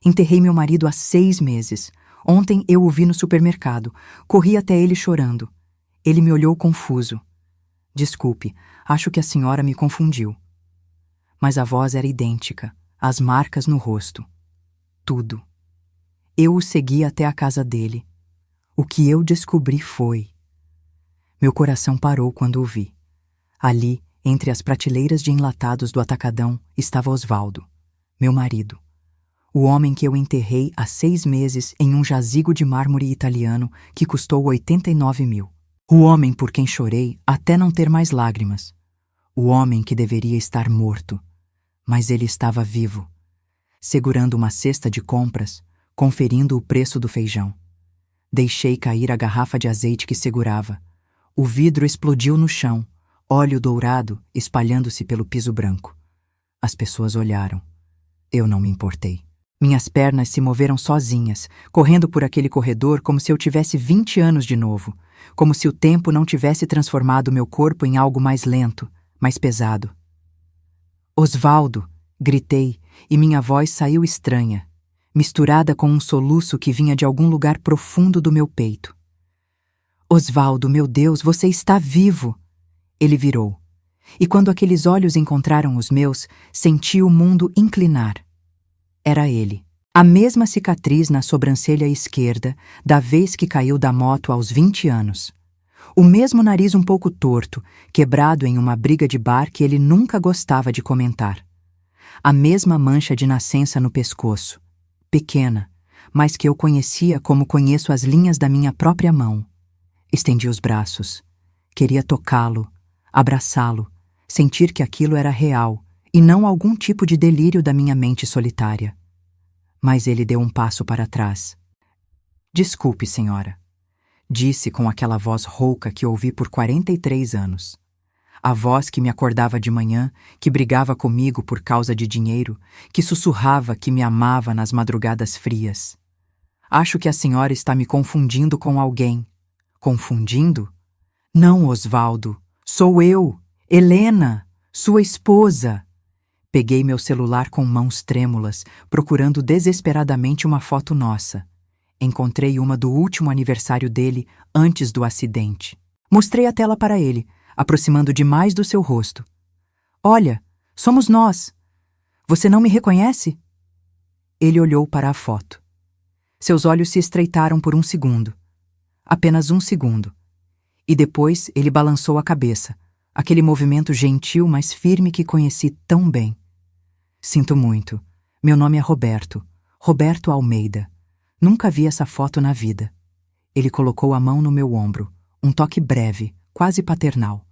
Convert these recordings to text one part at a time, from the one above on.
Enterrei meu marido há 6 meses. Ontem eu o vi no supermercado. Corri até ele chorando. Ele me olhou confuso. Desculpe, acho que a senhora me confundiu. Mas a voz era idêntica, as marcas no rosto. Tudo. Eu o segui até a casa dele. O que eu descobri foi... Meu coração parou quando o vi. Ali, entre as prateleiras de enlatados do atacadão, estava Osvaldo, meu marido. O homem que eu enterrei há 6 meses em um jazigo de mármore italiano que custou 89 mil. O homem por quem chorei até não ter mais lágrimas. O homem que deveria estar morto. Mas ele estava vivo, segurando uma cesta de compras, conferindo o preço do feijão. Deixei cair a garrafa de azeite que segurava. O vidro explodiu no chão, óleo dourado espalhando-se pelo piso branco. As pessoas olharam. Eu não me importei. Minhas pernas se moveram sozinhas, correndo por aquele corredor como se eu tivesse 20 anos de novo, como se o tempo não tivesse transformado meu corpo em algo mais lento, mais pesado. Osvaldo! Gritei, e minha voz saiu estranha, misturada com um soluço que vinha de algum lugar profundo do meu peito. Osvaldo, meu Deus, você está vivo! Ele virou. E quando aqueles olhos encontraram os meus, senti o mundo inclinar. Era ele. A mesma cicatriz na sobrancelha esquerda da vez que caiu da moto aos 20 anos. O mesmo nariz um pouco torto, quebrado em uma briga de bar que ele nunca gostava de comentar. A mesma mancha de nascença no pescoço, pequena, mas que eu conhecia como conheço as linhas da minha própria mão. Estendi os braços. Queria tocá-lo, abraçá-lo, sentir que aquilo era real e não algum tipo de delírio da minha mente solitária. Mas ele deu um passo para trás. Desculpe, senhora, disse com aquela voz rouca que ouvi por 43 anos. A voz que me acordava de manhã, que brigava comigo por causa de dinheiro, que sussurrava que me amava nas madrugadas frias. Acho que a senhora está me confundindo com alguém. Confundindo? Não, Osvaldo. Sou eu, Helena, sua esposa. Peguei meu celular com mãos trêmulas, procurando desesperadamente uma foto nossa. Encontrei uma do último aniversário dele, antes do acidente. Mostrei a tela para ele, aproximando demais do seu rosto. Olha, somos nós. Você não me reconhece? Ele olhou para a foto. Seus olhos se estreitaram por um segundo. Apenas um segundo. E depois ele balançou a cabeça, aquele movimento gentil, mas firme que conheci tão bem. Sinto muito. Meu nome é Roberto. Roberto Almeida. Nunca vi essa foto na vida. Ele colocou a mão no meu ombro, um toque breve, quase paternal.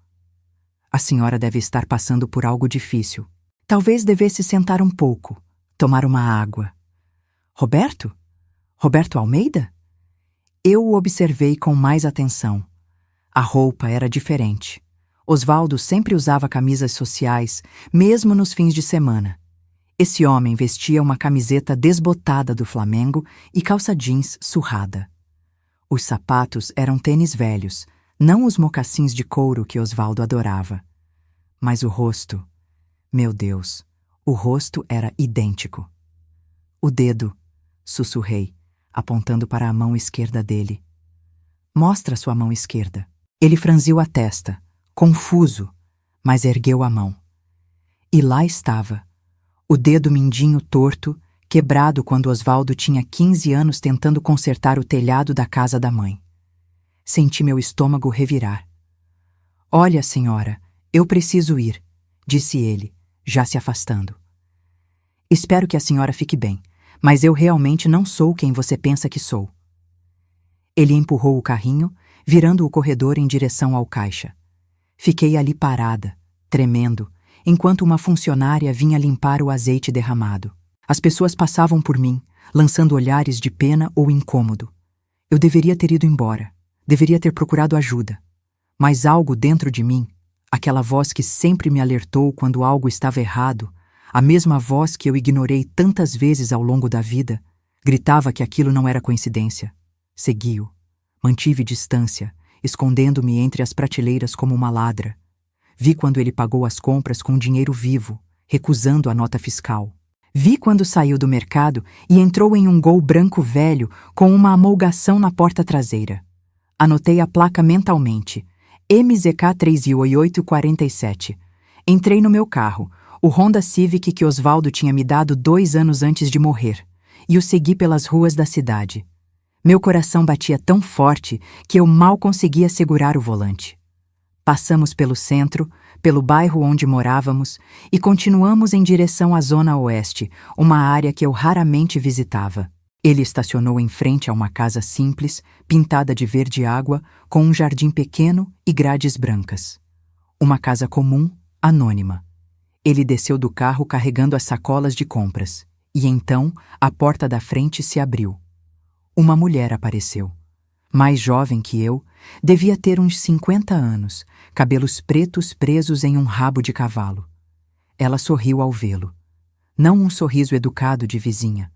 A senhora deve estar passando por algo difícil. Talvez devesse sentar um pouco, tomar uma água. Roberto? Roberto Almeida? Eu o observei com mais atenção. A roupa era diferente. Osvaldo sempre usava camisas sociais, mesmo nos fins de semana. Esse homem vestia uma camiseta desbotada do Flamengo e calça jeans surrada. Os sapatos eram tênis velhos, não os mocassins de couro que Osvaldo adorava. Mas o rosto... Meu Deus, o rosto era idêntico. O dedo, sussurrei, apontando para a mão esquerda dele. Mostra sua mão esquerda. Ele franziu a testa, confuso, mas ergueu a mão. E lá estava, o dedo mindinho torto, quebrado quando Osvaldo tinha 15 anos tentando consertar o telhado da casa da mãe. Senti meu estômago revirar. Olha, senhora, eu preciso ir, disse ele, já se afastando. Espero que a senhora fique bem, mas eu realmente não sou quem você pensa que sou. Ele empurrou o carrinho, virando o corredor em direção ao caixa. Fiquei ali parada, tremendo, enquanto uma funcionária vinha limpar o azeite derramado. As pessoas passavam por mim, lançando olhares de pena ou incômodo. Eu deveria ter ido embora, deveria ter procurado ajuda. Mas algo dentro de mim, aquela voz que sempre me alertou quando algo estava errado, a mesma voz que eu ignorei tantas vezes ao longo da vida, gritava que aquilo não era coincidência. Segui-o. Mantive distância, escondendo-me entre as prateleiras como uma ladra. Vi quando ele pagou as compras com dinheiro vivo, recusando a nota fiscal. Vi quando saiu do mercado e entrou em um Gol branco velho com uma amolgação na porta traseira. Anotei a placa mentalmente. MZK 38847. Entrei no meu carro, o Honda Civic que Osvaldo tinha me dado 2 anos antes de morrer, e o segui pelas ruas da cidade. Meu coração batia tão forte que eu mal conseguia segurar o volante. Passamos pelo centro, pelo bairro onde morávamos, e continuamos em direção à Zona Oeste, uma área que eu raramente visitava. Ele estacionou em frente a uma casa simples, pintada de verde água, com um jardim pequeno e grades brancas. Uma casa comum, anônima. Ele desceu do carro carregando as sacolas de compras, e então a porta da frente se abriu. Uma mulher apareceu. Mais jovem que eu, devia ter uns 50 anos, cabelos pretos presos em um rabo de cavalo. Ela sorriu ao vê-lo. Não um sorriso educado de vizinha,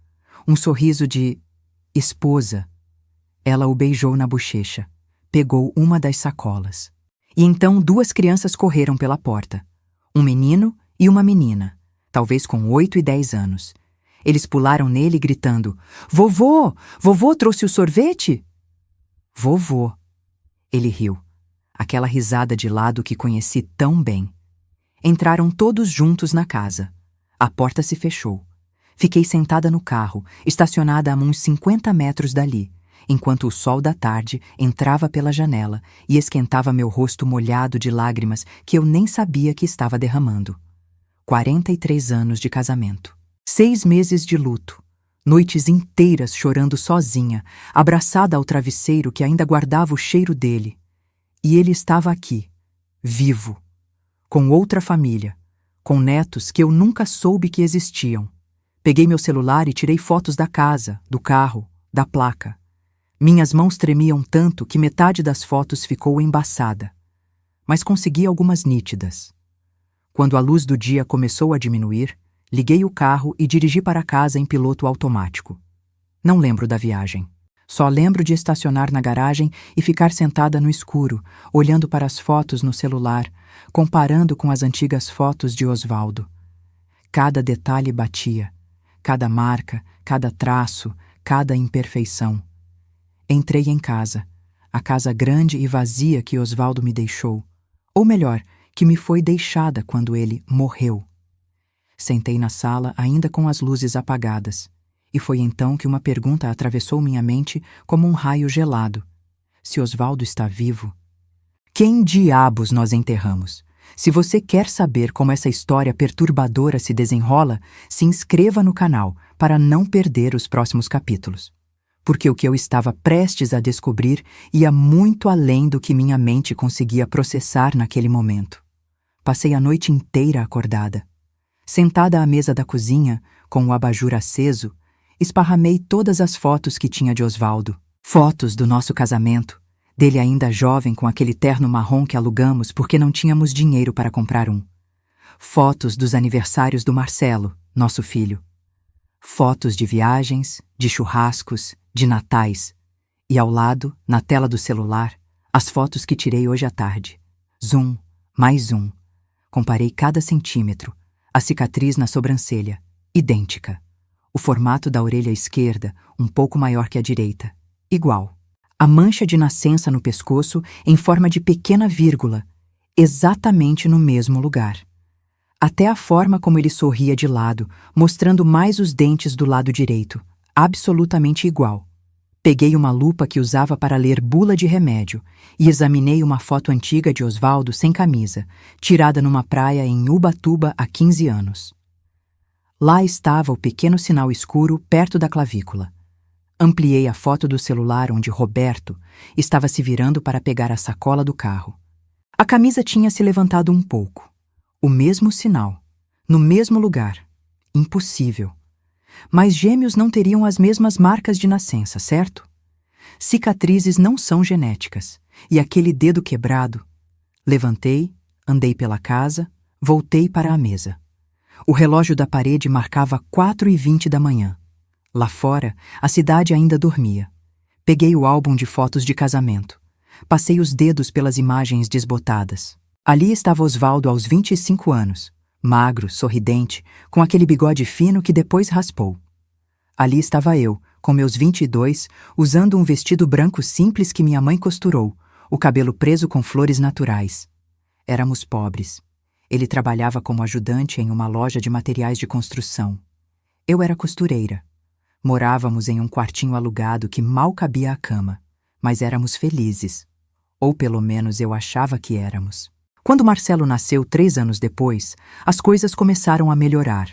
um sorriso de esposa. Ela o beijou na bochecha, pegou uma das sacolas. E então 2 crianças correram pela porta. Um menino e uma menina, talvez com 8 e 10 anos. Eles pularam nele gritando: "Vovô! Vovô trouxe o sorvete?" "Vovô." Ele riu. Aquela risada de lado que conheci tão bem. Entraram todos juntos na casa. A porta se fechou. Fiquei sentada no carro, estacionada a uns 50 metros dali, enquanto o sol da tarde entrava pela janela e esquentava meu rosto molhado de lágrimas que eu nem sabia que estava derramando. 43 anos de casamento. 6 meses de luto. Noites inteiras chorando sozinha, abraçada ao travesseiro que ainda guardava o cheiro dele. E ele estava aqui, vivo, com outra família, com netos que eu nunca soube que existiam. Peguei meu celular e tirei fotos da casa, do carro, da placa. Minhas mãos tremiam tanto que metade das fotos ficou embaçada. Mas consegui algumas nítidas. Quando a luz do dia começou a diminuir, liguei o carro e dirigi para casa em piloto automático. Não lembro da viagem. Só lembro de estacionar na garagem e ficar sentada no escuro, olhando para as fotos no celular, comparando com as antigas fotos de Osvaldo. Cada detalhe batia, cada marca, cada traço, cada imperfeição. Entrei em casa, a casa grande e vazia que Osvaldo me deixou, ou melhor, que me foi deixada quando ele morreu. Sentei na sala ainda com as luzes apagadas, e foi então que uma pergunta atravessou minha mente como um raio gelado. Se Osvaldo está vivo? Quem diabos nós enterramos? Se você quer saber como essa história perturbadora se desenrola, se inscreva no canal para não perder os próximos capítulos. Porque o que eu estava prestes a descobrir ia muito além do que minha mente conseguia processar naquele momento. Passei a noite inteira acordada. Sentada à mesa da cozinha, com o abajur aceso, esparramei todas as fotos que tinha de Osvaldo. Fotos do nosso casamento, dele ainda jovem com aquele terno marrom que alugamos porque não tínhamos dinheiro para comprar um. Fotos dos aniversários do Marcelo, nosso filho. Fotos de viagens, de churrascos, de natais. E ao lado, na tela do celular, as fotos que tirei hoje à tarde. Zoom, mais zoom. Comparei cada centímetro. A cicatriz na sobrancelha, idêntica. O formato da orelha esquerda, um pouco maior que a direita, igual. A mancha de nascença no pescoço em forma de pequena vírgula, exatamente no mesmo lugar. Até a forma como ele sorria de lado, mostrando mais os dentes do lado direito, absolutamente igual. Peguei uma lupa que usava para ler bula de remédio e examinei uma foto antiga de Osvaldo sem camisa, tirada numa praia em Ubatuba há 15 anos. Lá estava o pequeno sinal escuro perto da clavícula. Ampliei a foto do celular onde Roberto estava se virando para pegar a sacola do carro. A camisa tinha se levantado um pouco. O mesmo sinal, no mesmo lugar. Impossível. Mas gêmeos não teriam as mesmas marcas de nascença, certo? Cicatrizes não são genéticas. E aquele dedo quebrado? Levantei, andei pela casa, voltei para a mesa. O relógio da parede marcava 4h20 da manhã. Lá fora, a cidade ainda dormia. Peguei o álbum de fotos de casamento. Passei os dedos pelas imagens desbotadas. Ali estava Osvaldo aos 25 anos, magro, sorridente, com aquele bigode fino que depois raspou. Ali estava eu, com meus 22, usando um vestido branco simples que minha mãe costurou, o cabelo preso com flores naturais. Éramos pobres. Ele trabalhava como ajudante em uma loja de materiais de construção. Eu era costureira. Morávamos em um quartinho alugado que mal cabia à cama, mas éramos felizes. Ou pelo menos eu achava que éramos. Quando Marcelo nasceu 3 anos depois, as coisas começaram a melhorar.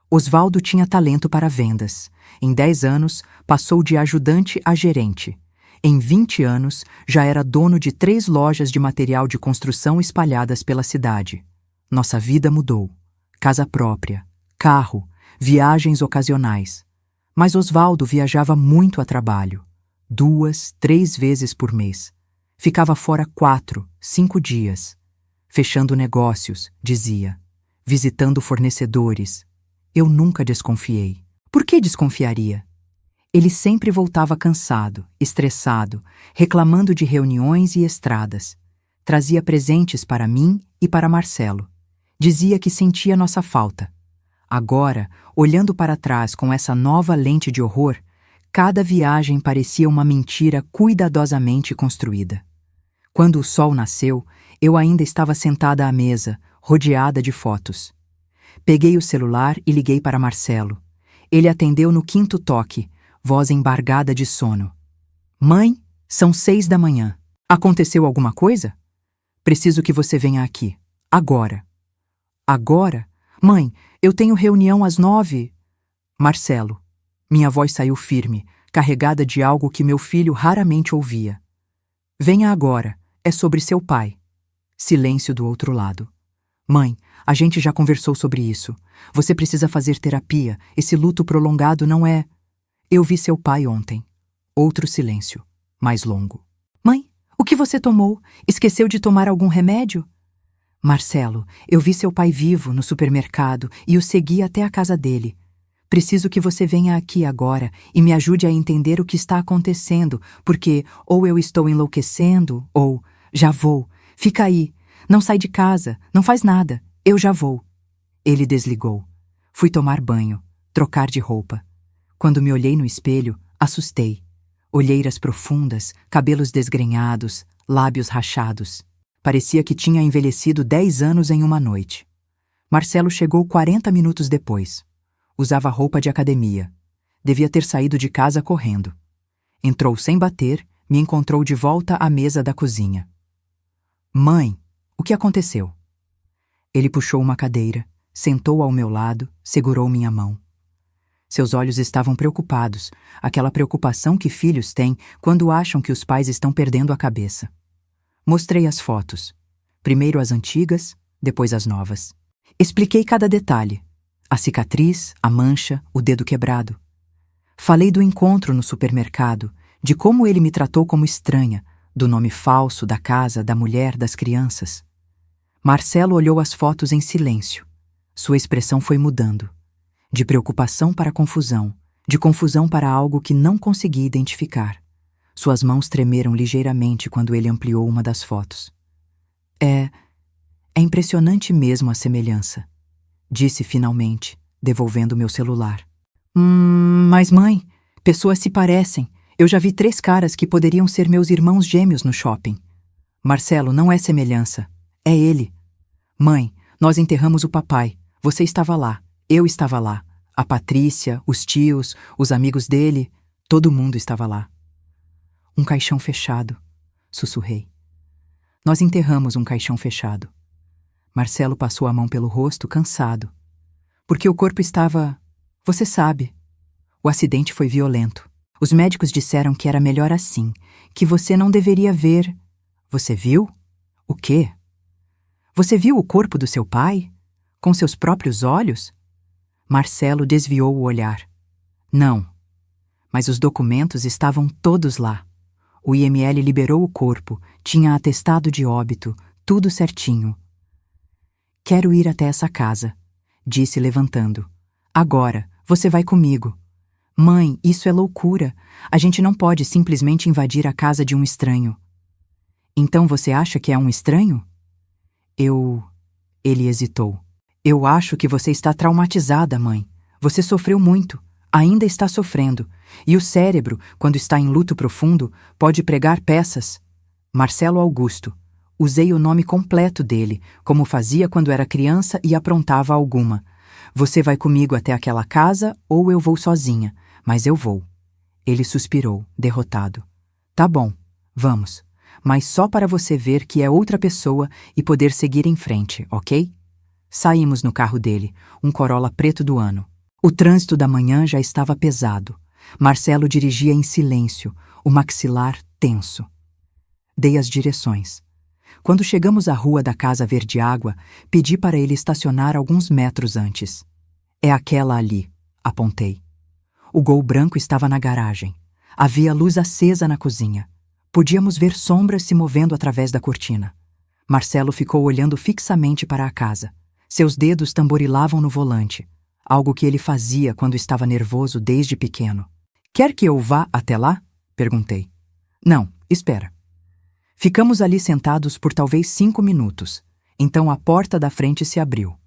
Osvaldo tinha talento para vendas. Em 10 anos, passou de ajudante a gerente. Em 20 anos, já era dono de 3 lojas de material de construção espalhadas pela cidade. Nossa vida mudou. Casa própria, carro, viagens ocasionais. Mas Osvaldo viajava muito a trabalho. 2, 3 vezes por mês. Ficava fora 4, 5 dias. Fechando negócios, dizia. Visitando fornecedores. Eu nunca desconfiei. Por que desconfiaria? Ele sempre voltava cansado, estressado, reclamando de reuniões e estradas. Trazia presentes para mim e para Marcelo. Dizia que sentia nossa falta. Agora, olhando para trás com essa nova lente de horror, cada viagem parecia uma mentira cuidadosamente construída. Quando o sol nasceu, eu ainda estava sentada à mesa, rodeada de fotos. Peguei o celular e liguei para Marcelo. Ele atendeu no 5º toque, voz embargada de sono. Mãe, são 6 da manhã. Aconteceu alguma coisa? Preciso que você venha aqui. Agora. Agora? Mãe, eu tenho reunião às 9. Marcelo. Minha voz saiu firme, carregada de algo que meu filho raramente ouvia. Venha agora, é sobre seu pai. Silêncio do outro lado. Mãe, a gente já conversou sobre isso. Você precisa fazer terapia, esse luto prolongado não é... Eu vi seu pai ontem. Outro silêncio, mais longo. Mãe, o que você tomou? Esqueceu de tomar algum remédio? Marcelo, eu vi seu pai vivo no supermercado e o segui até a casa dele. Preciso que você venha aqui agora e me ajude a entender o que está acontecendo, porque ou eu estou enlouquecendo, ou... Já vou. Fica aí. Não sai de casa. Não faz nada. Eu já vou. Ele desligou. Fui tomar banho, trocar de roupa. Quando me olhei no espelho, assustei. Olheiras profundas, cabelos desgrenhados, lábios rachados. Parecia que tinha envelhecido 10 anos em uma noite. Marcelo chegou 40 minutos depois. Usava roupa de academia. Devia ter saído de casa correndo. Entrou sem bater, me encontrou de volta à mesa da cozinha. Mãe, o que aconteceu? Ele puxou uma cadeira, sentou ao meu lado, segurou minha mão. Seus olhos estavam preocupados, aquela preocupação que filhos têm quando acham que os pais estão perdendo a cabeça. Mostrei as fotos. Primeiro as antigas, depois as novas. Expliquei cada detalhe. A cicatriz, a mancha, o dedo quebrado. Falei do encontro no supermercado, de como ele me tratou como estranha, do nome falso, da casa, da mulher, das crianças. Marcelo olhou as fotos em silêncio. Sua expressão foi mudando. De preocupação para confusão, de confusão para algo que não consegui identificar. Suas mãos tremeram ligeiramente quando ele ampliou uma das fotos. É impressionante mesmo a semelhança, disse finalmente, devolvendo meu celular. Mas mãe, pessoas se parecem. Eu já vi 3 caras que poderiam ser meus irmãos gêmeos no shopping. Marcelo, não é semelhança. É ele. Mãe, nós enterramos o papai. Você estava lá. Eu estava lá. A Patrícia, os tios, os amigos dele. Todo mundo estava lá. Um caixão fechado. Sussurrei. Nós enterramos um caixão fechado. Marcelo passou a mão pelo rosto, cansado. Porque o corpo estava... Você sabe. O acidente foi violento. Os médicos disseram que era melhor assim, que você não deveria ver... Você viu? O quê? Você viu o corpo do seu pai? Com seus próprios olhos? Marcelo desviou o olhar. Não. Mas os documentos estavam todos lá. O IML liberou o corpo, tinha atestado de óbito, tudo certinho. Quero ir até essa casa, disse levantando. Agora, você vai comigo. Mãe, isso é loucura. A gente não pode simplesmente invadir a casa de um estranho. Então você acha que é um estranho? Ele hesitou. Eu acho que você está traumatizada, mãe. Você sofreu muito, ainda está sofrendo. E o cérebro, quando está em luto profundo, pode pregar peças. Marcelo Augusto. Usei o nome completo dele, como fazia quando era criança e aprontava alguma. Você vai comigo até aquela casa ou eu vou sozinha, mas eu vou. Ele suspirou, derrotado. Tá bom, vamos. Mas só para você ver que é outra pessoa e poder seguir em frente, ok? Saímos no carro dele, um Corolla preto do ano. O trânsito da manhã já estava pesado. Marcelo dirigia em silêncio, o maxilar tenso. Dei as direções. Quando chegamos à rua da Casa Verde Água, pedi para ele estacionar alguns metros antes. É aquela ali, apontei. O Gol branco estava na garagem. Havia luz acesa na cozinha. Podíamos ver sombras se movendo através da cortina. Marcelo ficou olhando fixamente para a casa. Seus dedos tamborilavam no volante, algo que ele fazia quando estava nervoso desde pequeno. Quer que eu vá até lá? Perguntei. Não, espera. Ficamos ali sentados por talvez 5 minutos. Então a porta da frente se abriu.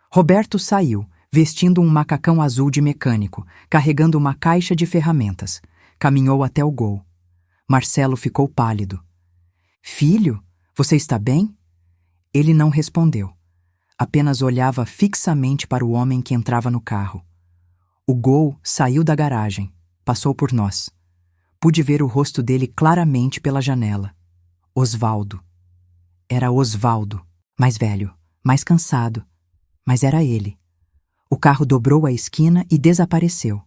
Roberto saiu, vestindo um macacão azul de mecânico, carregando uma caixa de ferramentas. Caminhou até o Gol. Marcelo ficou pálido. Filho, você está bem? Ele não respondeu. Apenas olhava fixamente para o homem que entrava no carro. O Gol saiu da garagem, passou por nós. Pude ver o rosto dele claramente pela janela. Osvaldo. Era Osvaldo, mais velho, mais cansado. Mas era ele. O carro dobrou a esquina e desapareceu.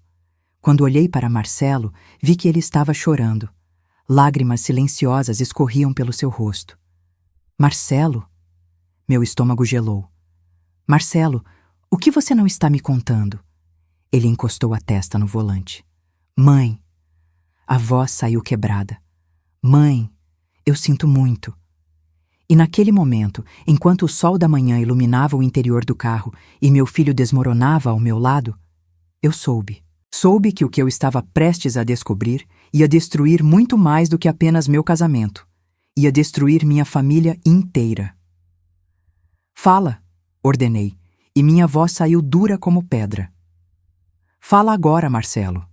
Quando olhei para Marcelo, vi que ele estava chorando. Lágrimas silenciosas escorriam pelo seu rosto. Marcelo? Meu estômago gelou. Marcelo, o que você não está me contando? Ele encostou a testa no volante. Mãe. A voz saiu quebrada. Mãe, eu sinto muito. E naquele momento, enquanto o sol da manhã iluminava o interior do carro e meu filho desmoronava ao meu lado, eu soube. Soube que o que eu estava prestes a descobrir ia destruir muito mais do que apenas meu casamento. Ia destruir minha família inteira. Fala, ordenei, e minha voz saiu dura como pedra. Fala agora, Marcelo.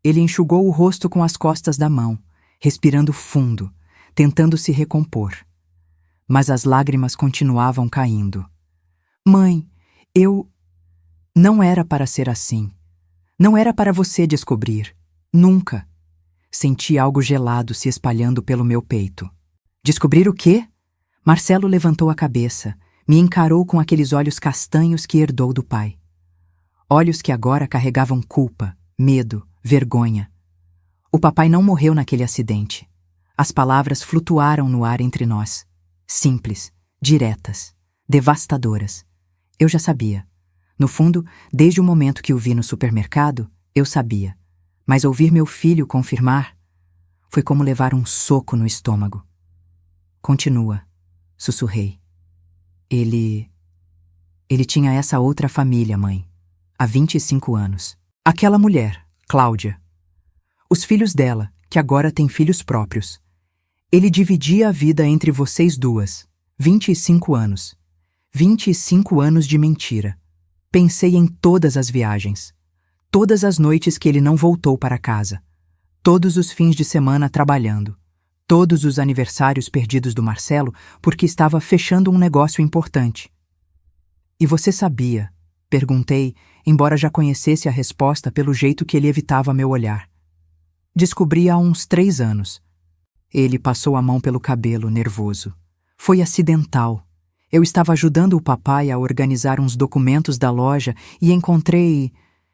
Ele enxugou o rosto com as costas da mão, respirando fundo, tentando se recompor. Mas as lágrimas continuavam caindo. Mãe, eu... Não era para ser assim. Não era para você descobrir. Nunca. Senti algo gelado se espalhando pelo meu peito. Descobrir o quê? Marcelo levantou a cabeça, me encarou com aqueles olhos castanhos que herdou do pai. Olhos que agora carregavam culpa, medo, vergonha. O papai não morreu naquele acidente. As palavras flutuaram no ar entre nós. Simples, diretas, devastadoras. Eu já sabia. No fundo, desde o momento que o vi no supermercado, eu sabia. Mas ouvir meu filho confirmar foi como levar um soco no estômago. Continua, sussurrei. Ele tinha essa outra família, mãe. Há 25 anos. Aquela mulher, Cláudia. Os filhos dela, que agora têm filhos próprios. Ele dividia a vida entre vocês duas. 25 anos. 25 anos de mentira. Pensei em todas as viagens. Todas as noites que ele não voltou para casa. Todos os fins de semana trabalhando. Todos os aniversários perdidos do Marcelo porque estava fechando um negócio importante. E você sabia? Perguntei, embora já conhecesse a resposta pelo jeito que ele evitava meu olhar. Descobri há uns 3 anos. Ele passou a mão pelo cabelo, nervoso. Foi acidental. Eu estava ajudando o papai a organizar uns documentos da loja e encontrei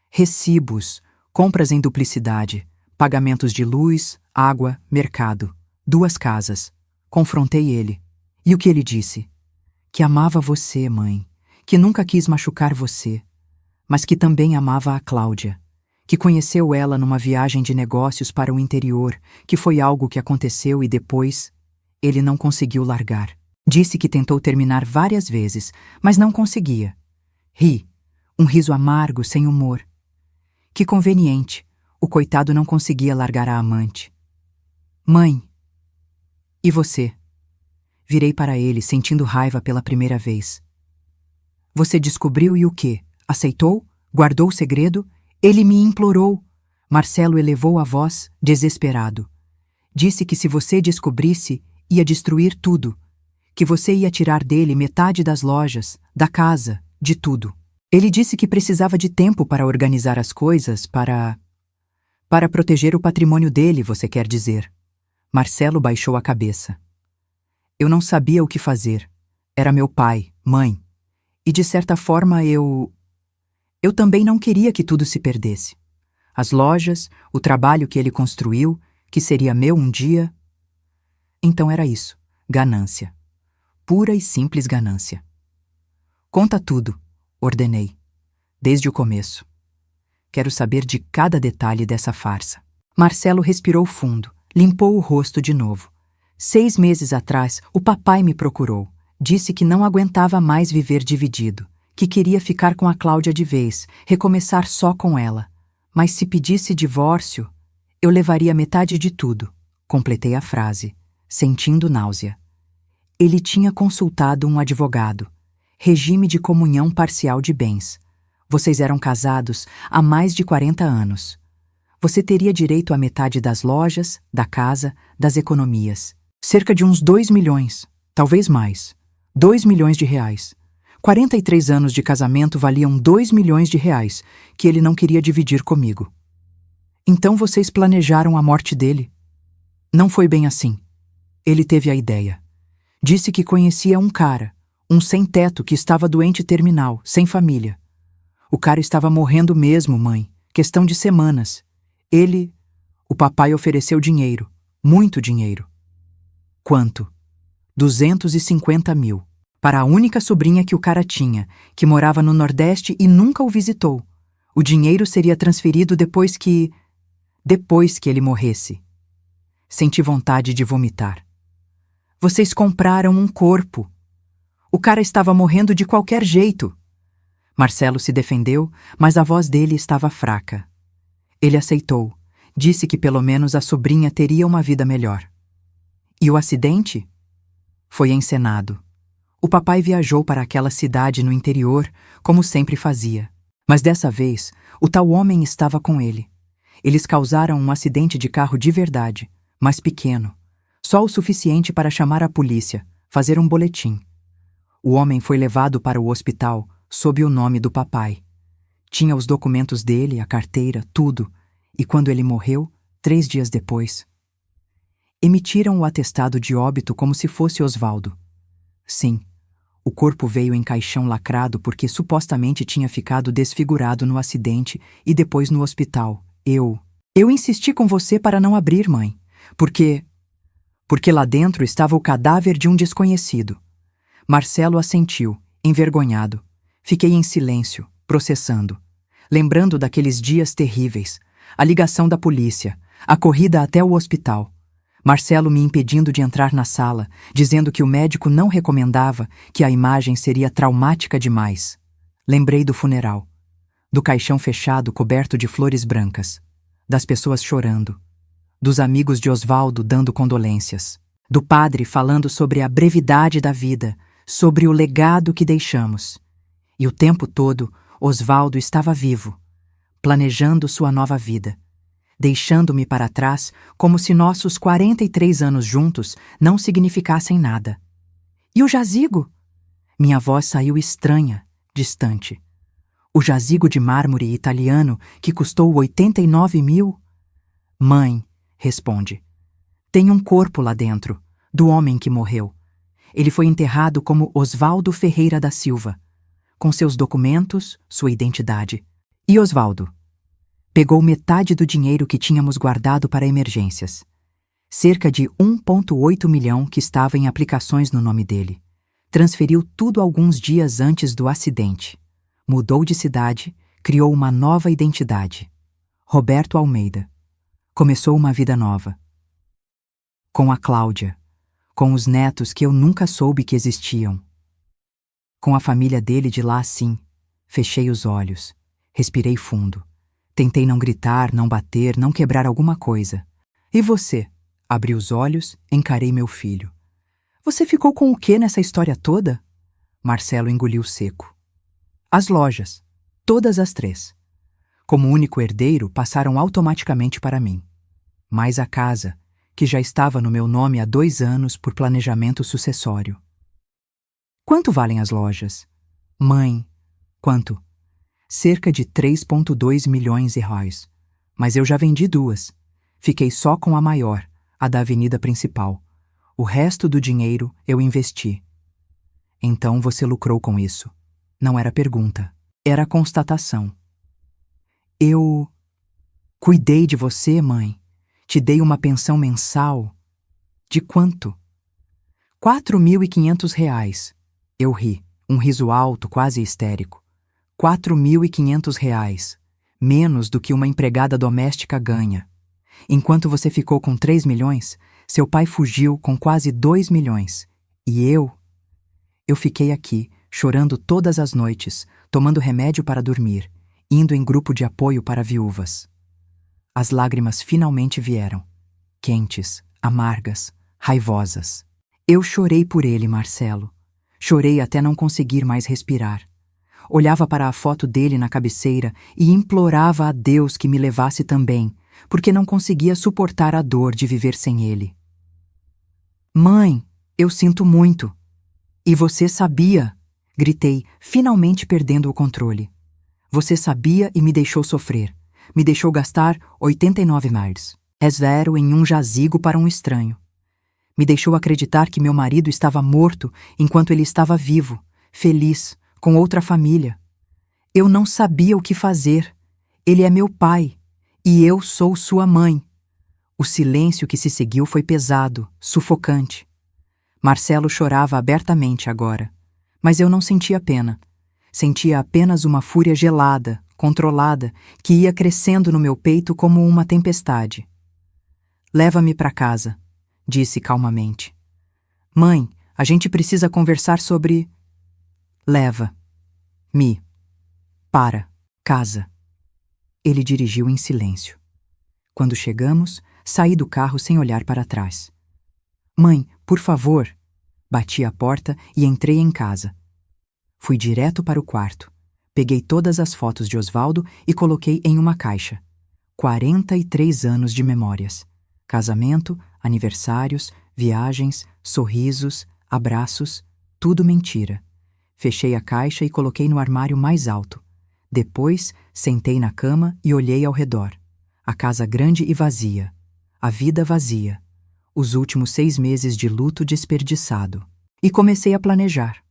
recibos, compras em duplicidade, pagamentos de luz, água, mercado. 2 casas. Confrontei ele. E o que ele disse? Que amava você, mãe. Que nunca quis machucar você. Mas que também amava a Cláudia. Que conheceu ela numa viagem de negócios para o interior, que foi algo que aconteceu e depois ele não conseguiu largar. Disse que tentou terminar várias vezes, mas não conseguia. Ri. Um riso amargo, sem humor. Que conveniente. O coitado não conseguia largar a amante. Mãe. E você? Virei para ele, sentindo raiva pela primeira vez. Você descobriu e o quê? Aceitou? Guardou o segredo? Ele me implorou. Marcelo elevou a voz, desesperado. Disse que se você descobrisse, ia destruir tudo. Que você ia tirar dele metade das lojas, da casa, de tudo. Ele disse que precisava de tempo para organizar as coisas, para proteger o patrimônio dele, você quer dizer. Marcelo baixou a cabeça. Eu não sabia o que fazer. Era meu pai, mãe. E de certa forma eu também não queria que tudo se perdesse. As lojas, o trabalho que ele construiu, que seria meu um dia. Então era isso, ganância. Pura e simples ganância. Conta tudo, ordenei. Desde o começo. Quero saber de cada detalhe dessa farsa. Marcelo respirou fundo, limpou o rosto de novo. 6 meses atrás, o papai me procurou. Disse que não aguentava mais viver dividido, que queria ficar com a Cláudia de vez, recomeçar só com ela. Mas se pedisse divórcio, eu levaria metade de tudo. Completei a frase, sentindo náusea. Ele tinha consultado um advogado. Regime de comunhão parcial de bens. Vocês eram casados há mais de 40 anos. Você teria direito à metade das lojas, da casa, das economias. Cerca de uns 2 milhões, talvez mais. 2 milhões de reais. 43 anos de casamento valiam 2 milhões de reais, que ele não queria dividir comigo. Então vocês planejaram a morte dele? Não foi bem assim. Ele teve a ideia. Disse que conhecia um cara, um sem-teto que estava doente terminal, sem família. O cara estava morrendo mesmo, mãe. Questão de semanas. O papai ofereceu dinheiro. Muito dinheiro. Quanto? 250 mil. Para a única sobrinha que o cara tinha, que morava no Nordeste e nunca o visitou. O dinheiro seria transferido depois que ele morresse. Senti vontade de vomitar. Vocês compraram um corpo. O cara estava morrendo de qualquer jeito. Marcelo se defendeu, mas a voz dele estava fraca. Ele aceitou. Disse que pelo menos a sobrinha teria uma vida melhor. E o acidente? Foi encenado. O papai viajou para aquela cidade no interior, como sempre fazia. Mas dessa vez, o tal homem estava com ele. Eles causaram um acidente de carro de verdade, mas pequeno. Só o suficiente para chamar a polícia, fazer um boletim. O homem foi levado para o hospital, sob o nome do papai. Tinha os documentos dele, a carteira, tudo. E quando ele morreu, 3 dias depois, emitiram o atestado de óbito como se fosse Osvaldo. Sim, o corpo veio em caixão lacrado porque supostamente tinha ficado desfigurado no acidente e depois no hospital. Eu insisti com você para não abrir, mãe, porque lá dentro estava o cadáver de um desconhecido. Marcelo assentiu, envergonhado. Fiquei em silêncio, processando, lembrando daqueles dias terríveis, a ligação da polícia, a corrida até o hospital. Marcelo me impedindo de entrar na sala, dizendo que o médico não recomendava, que a imagem seria traumática demais. Lembrei do funeral, do caixão fechado coberto de flores brancas, das pessoas chorando, dos amigos de Osvaldo dando condolências, do padre falando sobre a brevidade da vida, sobre o legado que deixamos. E o tempo todo, Osvaldo estava vivo, planejando sua nova vida, deixando-me para trás como se nossos 43 anos juntos não significassem nada. E o jazigo? Minha voz saiu estranha, distante. O jazigo de mármore italiano que custou 89 mil? Mãe, responde. Tem um corpo lá dentro, do homem que morreu. Ele foi enterrado como Osvaldo Ferreira da Silva, com seus documentos, sua identidade. E Osvaldo? Pegou metade do dinheiro que tínhamos guardado para emergências. Cerca de 1,8 milhão que estava em aplicações no nome dele. Transferiu tudo alguns dias antes do acidente. Mudou de cidade, criou uma nova identidade. Roberto Almeida. Começou uma vida nova. Com a Cláudia. Com os netos que eu nunca soube que existiam. Com a família dele de lá assim. Fechei os olhos. Respirei fundo. Tentei não gritar, não bater, não quebrar alguma coisa. E você? Abri os olhos, encarei meu filho. Você ficou com o quê nessa história toda? Marcelo engoliu seco. As lojas, todas as 3. Como único herdeiro, passaram automaticamente para mim. Mas a casa, que já estava no meu nome há 2 anos por planejamento sucessório. Quanto valem as lojas? Mãe, quanto? Cerca de 3,2 milhões de reais. Mas eu já vendi 2. Fiquei só com a maior, a da avenida principal. O resto do dinheiro eu investi. Então você lucrou com isso. Não era pergunta, era constatação. Eu cuidei de você, mãe. Te dei uma pensão mensal. De quanto? R$ 4.500. Eu ri, um riso alto, quase histérico. R$ 4.500. Menos do que uma empregada doméstica ganha. Enquanto você ficou com 3 milhões, seu pai fugiu com quase 2 milhões. E eu fiquei aqui, chorando todas as noites, tomando remédio para dormir, indo em grupo de apoio para viúvas. As lágrimas finalmente vieram, quentes, amargas, raivosas. Eu chorei por ele, Marcelo. Chorei até não conseguir mais respirar. Olhava para a foto dele na cabeceira e implorava a Deus que me levasse também, porque não conseguia suportar a dor de viver sem ele. Mãe, eu sinto muito. E você sabia? Gritei, finalmente perdendo o controle. Você sabia e me deixou sofrer. Me deixou gastar 89 miles. É zero em um jazigo para um estranho. Me deixou acreditar que meu marido estava morto enquanto ele estava vivo, feliz, com outra família. Eu não sabia o que fazer. Ele é meu pai. E eu sou sua mãe. O silêncio que se seguiu foi pesado, sufocante. Marcelo chorava abertamente agora. Mas eu não sentia pena. Sentia apenas uma fúria gelada, controlada, que ia crescendo no meu peito como uma tempestade. Leva-me para casa, disse calmamente. Mãe, a gente precisa conversar sobre... Leva-me para casa. Ele dirigiu em silêncio. Quando chegamos, saí do carro sem olhar para trás. Mãe, por favor. Bati a porta e entrei em casa. Fui direto para o quarto. Peguei todas as fotos de Osvaldo e coloquei em uma caixa. 43 anos de memórias. Casamento, aniversários, viagens, sorrisos, abraços, tudo mentira. Fechei a caixa e coloquei no armário mais alto. Depois, sentei na cama e olhei ao redor. A casa grande e vazia. A vida vazia. Os últimos 6 meses de luto desperdiçado. E comecei a planejar.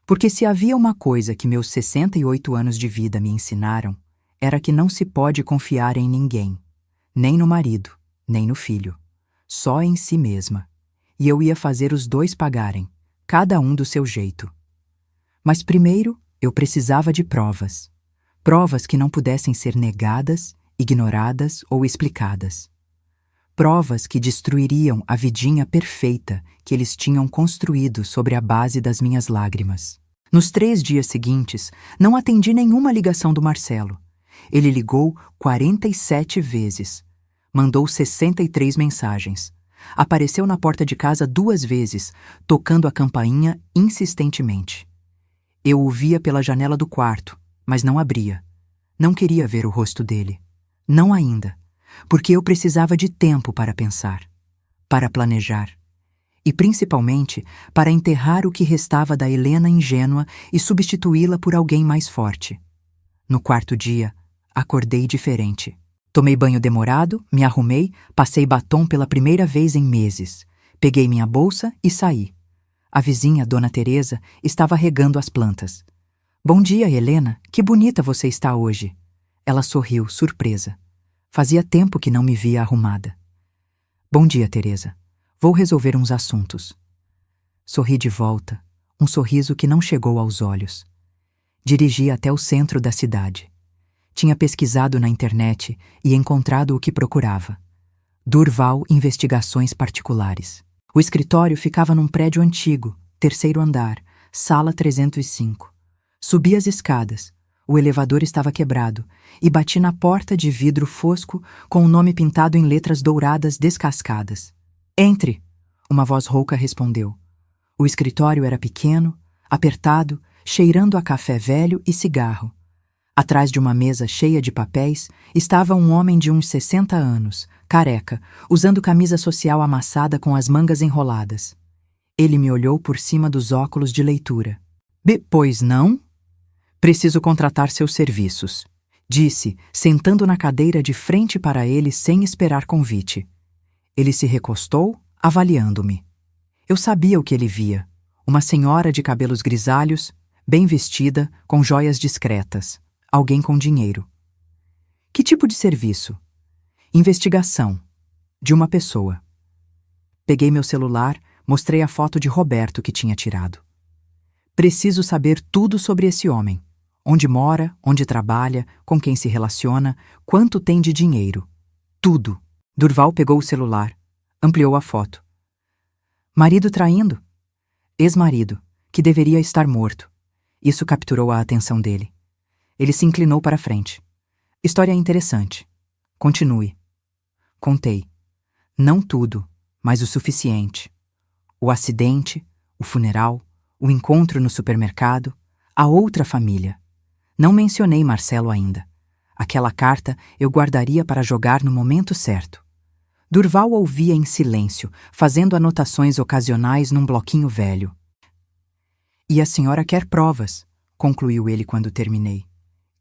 Porque se havia uma coisa que meus 68 anos de vida me ensinaram, era que não se pode confiar em ninguém. Nem no marido, nem no filho. Só em si mesma. E eu ia fazer os 2 pagarem, cada um do seu jeito. Mas primeiro, eu precisava de provas. Provas que não pudessem ser negadas, ignoradas ou explicadas. Provas que destruiriam a vidinha perfeita que eles tinham construído sobre a base das minhas lágrimas. Nos 3 dias seguintes, não atendi nenhuma ligação do Marcelo. Ele ligou 47 vezes. Mandou 63 mensagens. Apareceu na porta de casa 2 vezes, tocando a campainha insistentemente. Eu o via pela janela do quarto, mas não abria. Não queria ver o rosto dele. Não ainda. Porque eu precisava de tempo para pensar, para planejar, e principalmente para enterrar o que restava da Helena ingênua e substituí-la por alguém mais forte. No 4º dia, acordei diferente. Tomei banho demorado, me arrumei, passei batom pela primeira vez em meses. Peguei minha bolsa e saí. A vizinha, Dona Teresa, estava regando as plantas. Bom dia, Helena, que bonita você está hoje. Ela sorriu, surpresa. Fazia tempo que não me via arrumada. Bom dia, Teresa. Vou resolver uns assuntos. Sorri de volta, um sorriso que não chegou aos olhos. Dirigi até o centro da cidade. Tinha pesquisado na internet e encontrado o que procurava. Durval Investigações Particulares. O escritório ficava num prédio antigo, 3º andar, sala 305. Subi as escadas. O elevador estava quebrado e bati na porta de vidro fosco com o nome pintado em letras douradas descascadas. Entre! Uma voz rouca respondeu. O escritório era pequeno, apertado, cheirando a café velho e cigarro. Atrás de uma mesa cheia de papéis estava um homem de uns 60 anos, careca, usando camisa social amassada com as mangas enroladas. Ele me olhou por cima dos óculos de leitura. Pois não? Preciso contratar seus serviços, disse, sentando na cadeira de frente para ele sem esperar convite. Ele se recostou, avaliando-me. Eu sabia o que ele via. Uma senhora de cabelos grisalhos, bem vestida, com joias discretas. Alguém com dinheiro. Que tipo de serviço? Investigação. De uma pessoa. Peguei meu celular, mostrei a foto de Roberto que tinha tirado. Preciso saber tudo sobre esse homem. Onde mora, onde trabalha, com quem se relaciona, quanto tem de dinheiro. Tudo. Durval pegou o celular, ampliou a foto. Marido traindo? Ex-marido, que deveria estar morto. Isso capturou a atenção dele. Ele se inclinou para frente. História interessante. Continue. Contei. Não tudo, mas o suficiente. O acidente, o funeral, o encontro no supermercado, a outra família. Não mencionei Marcelo ainda. Aquela carta eu guardaria para jogar no momento certo. Durval ouvia em silêncio, fazendo anotações ocasionais num bloquinho velho. E a senhora quer provas, concluiu ele quando terminei.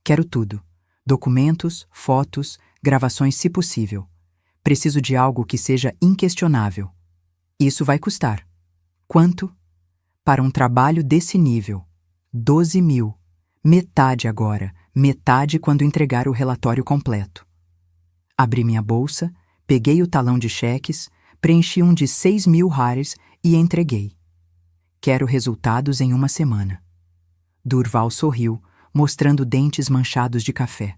Quero tudo. Documentos, fotos, gravações se possível. Preciso de algo que seja inquestionável. Isso vai custar. Quanto? Para um trabalho desse nível. 12 mil. Metade agora, metade quando entregar o relatório completo. Abri minha bolsa, peguei o talão de cheques, preenchi um de 6 mil hares e entreguei. Quero resultados em uma semana. Durval sorriu, mostrando dentes manchados de café.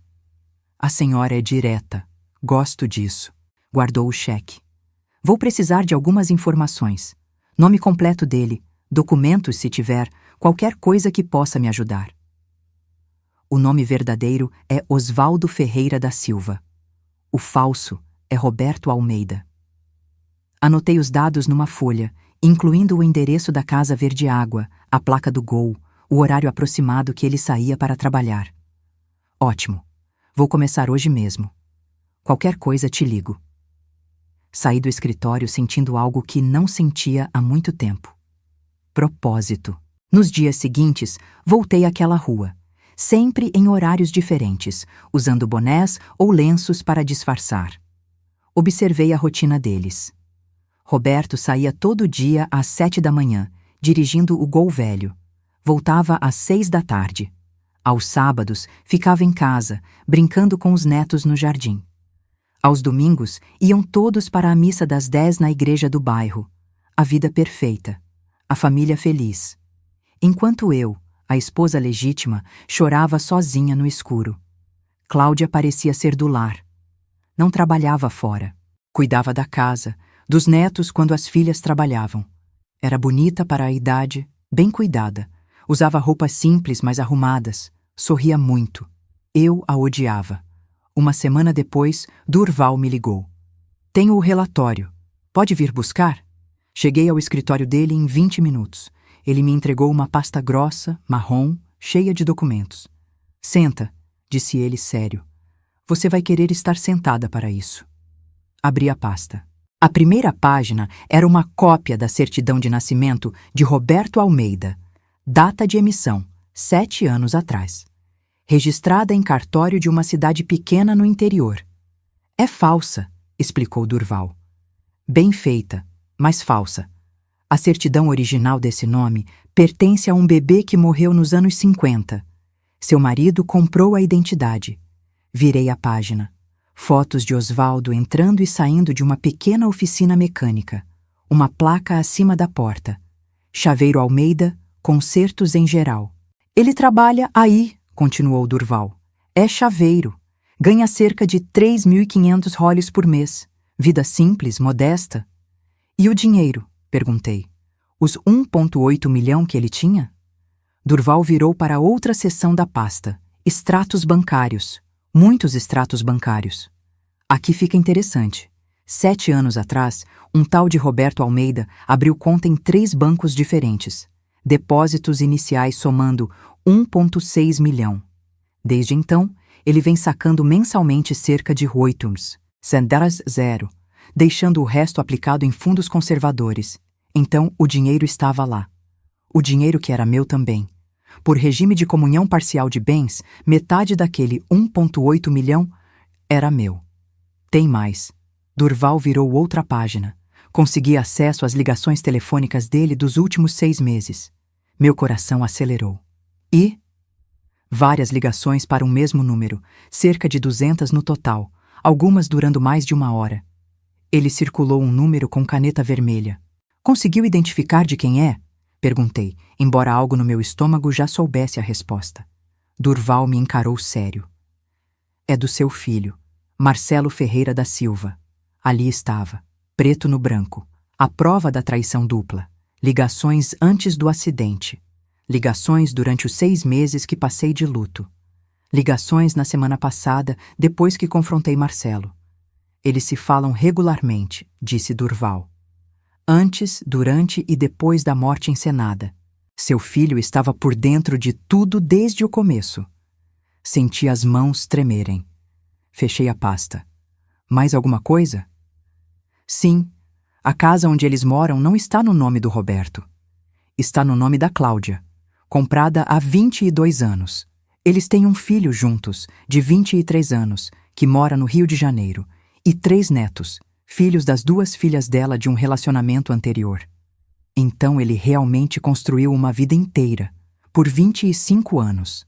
A senhora é direta. Gosto disso. Guardou o cheque. Vou precisar de algumas informações. Nome completo dele, documentos se tiver, qualquer coisa que possa me ajudar. O nome verdadeiro é Osvaldo Ferreira da Silva. O falso é Roberto Almeida. Anotei os dados numa folha, incluindo o endereço da Casa Verde Água, a placa do Gol, o horário aproximado que ele saía para trabalhar. Ótimo. Vou começar hoje mesmo. Qualquer coisa te ligo. Saí do escritório sentindo algo que não sentia há muito tempo. Propósito. Nos dias seguintes, voltei àquela rua, sempre em horários diferentes, usando bonés ou lenços para disfarçar. Observei a rotina deles. Roberto saía todo dia às 7 da manhã, dirigindo o Gol velho. Voltava às 6 da tarde. Aos sábados, ficava em casa, brincando com os netos no jardim. Aos domingos, iam todos para a missa das 10 na igreja do bairro. A vida perfeita. A família feliz. Enquanto eu, a esposa legítima, chorava sozinha no escuro. Cláudia parecia ser do lar. Não trabalhava fora. Cuidava da casa, dos netos quando as filhas trabalhavam. Era bonita para a idade, bem cuidada. Usava roupas simples, mas arrumadas. Sorria muito. Eu a odiava. Uma semana depois, Durval me ligou. Tenho o relatório. Pode vir buscar? Cheguei ao escritório dele em 20 minutos. Ele me entregou uma pasta grossa, marrom, cheia de documentos. Senta, disse ele sério. Você vai querer estar sentada para isso. Abri a pasta. A primeira página era uma cópia da certidão de nascimento de Roberto Almeida. Data de emissão, 7 anos atrás. Registrada em cartório de uma cidade pequena no interior. É falsa, explicou Durval. Bem feita, mas falsa. A certidão original desse nome pertence a um bebê que morreu nos anos 50. Seu marido comprou a identidade. Virei a página. Fotos de Osvaldo entrando e saindo de uma pequena oficina mecânica. Uma placa acima da porta. Chaveiro Almeida, concertos em geral. Ele trabalha aí, continuou Durval. É chaveiro. Ganha cerca de 3.500 roles por mês. Vida simples, modesta. E o dinheiro? Perguntei. Os 1,8 milhão que ele tinha? Durval virou para outra seção da pasta. Extratos bancários. Muitos extratos bancários. Aqui fica interessante. 7 anos atrás, um tal de Roberto Almeida abriu conta em 3 bancos diferentes. depósitos iniciais somando 1,6 milhão. Desde então, ele vem sacando mensalmente cerca de 800.000, deixando o resto aplicado em fundos conservadores. Então, o dinheiro estava lá. O dinheiro que era meu também. Por regime de comunhão parcial de bens, metade daquele 1,8 milhão era meu. Tem mais. Durval virou outra página. Consegui acesso às ligações telefônicas dele dos últimos 6 meses. Meu coração acelerou. E várias ligações para o mesmo número, cerca de 200 no total, algumas durando mais de 1 hora. Ele circulou um número com caneta vermelha. Conseguiu identificar de quem é? Perguntei, embora algo no meu estômago já soubesse a resposta. Durval me encarou sério. É do seu filho, Marcelo Ferreira da Silva. Ali estava, preto no branco, a prova da traição dupla. Ligações antes do acidente. Ligações durante os 6 meses que passei de luto. Ligações na semana passada, depois que confrontei Marcelo. Eles se falam regularmente, disse Durval. Antes, durante e depois da morte encenada. Seu filho estava por dentro de tudo desde o começo. Senti as mãos tremerem. Fechei a pasta. Mais alguma coisa? Sim, a casa onde eles moram não está no nome do Roberto. Está no nome da Cláudia, comprada há 22 anos. Eles têm um filho juntos, de 23 anos, que mora no Rio de Janeiro, e 3 netos, filhos das 2 filhas dela de um relacionamento anterior. Então ele realmente construiu uma vida inteira, por 25 anos.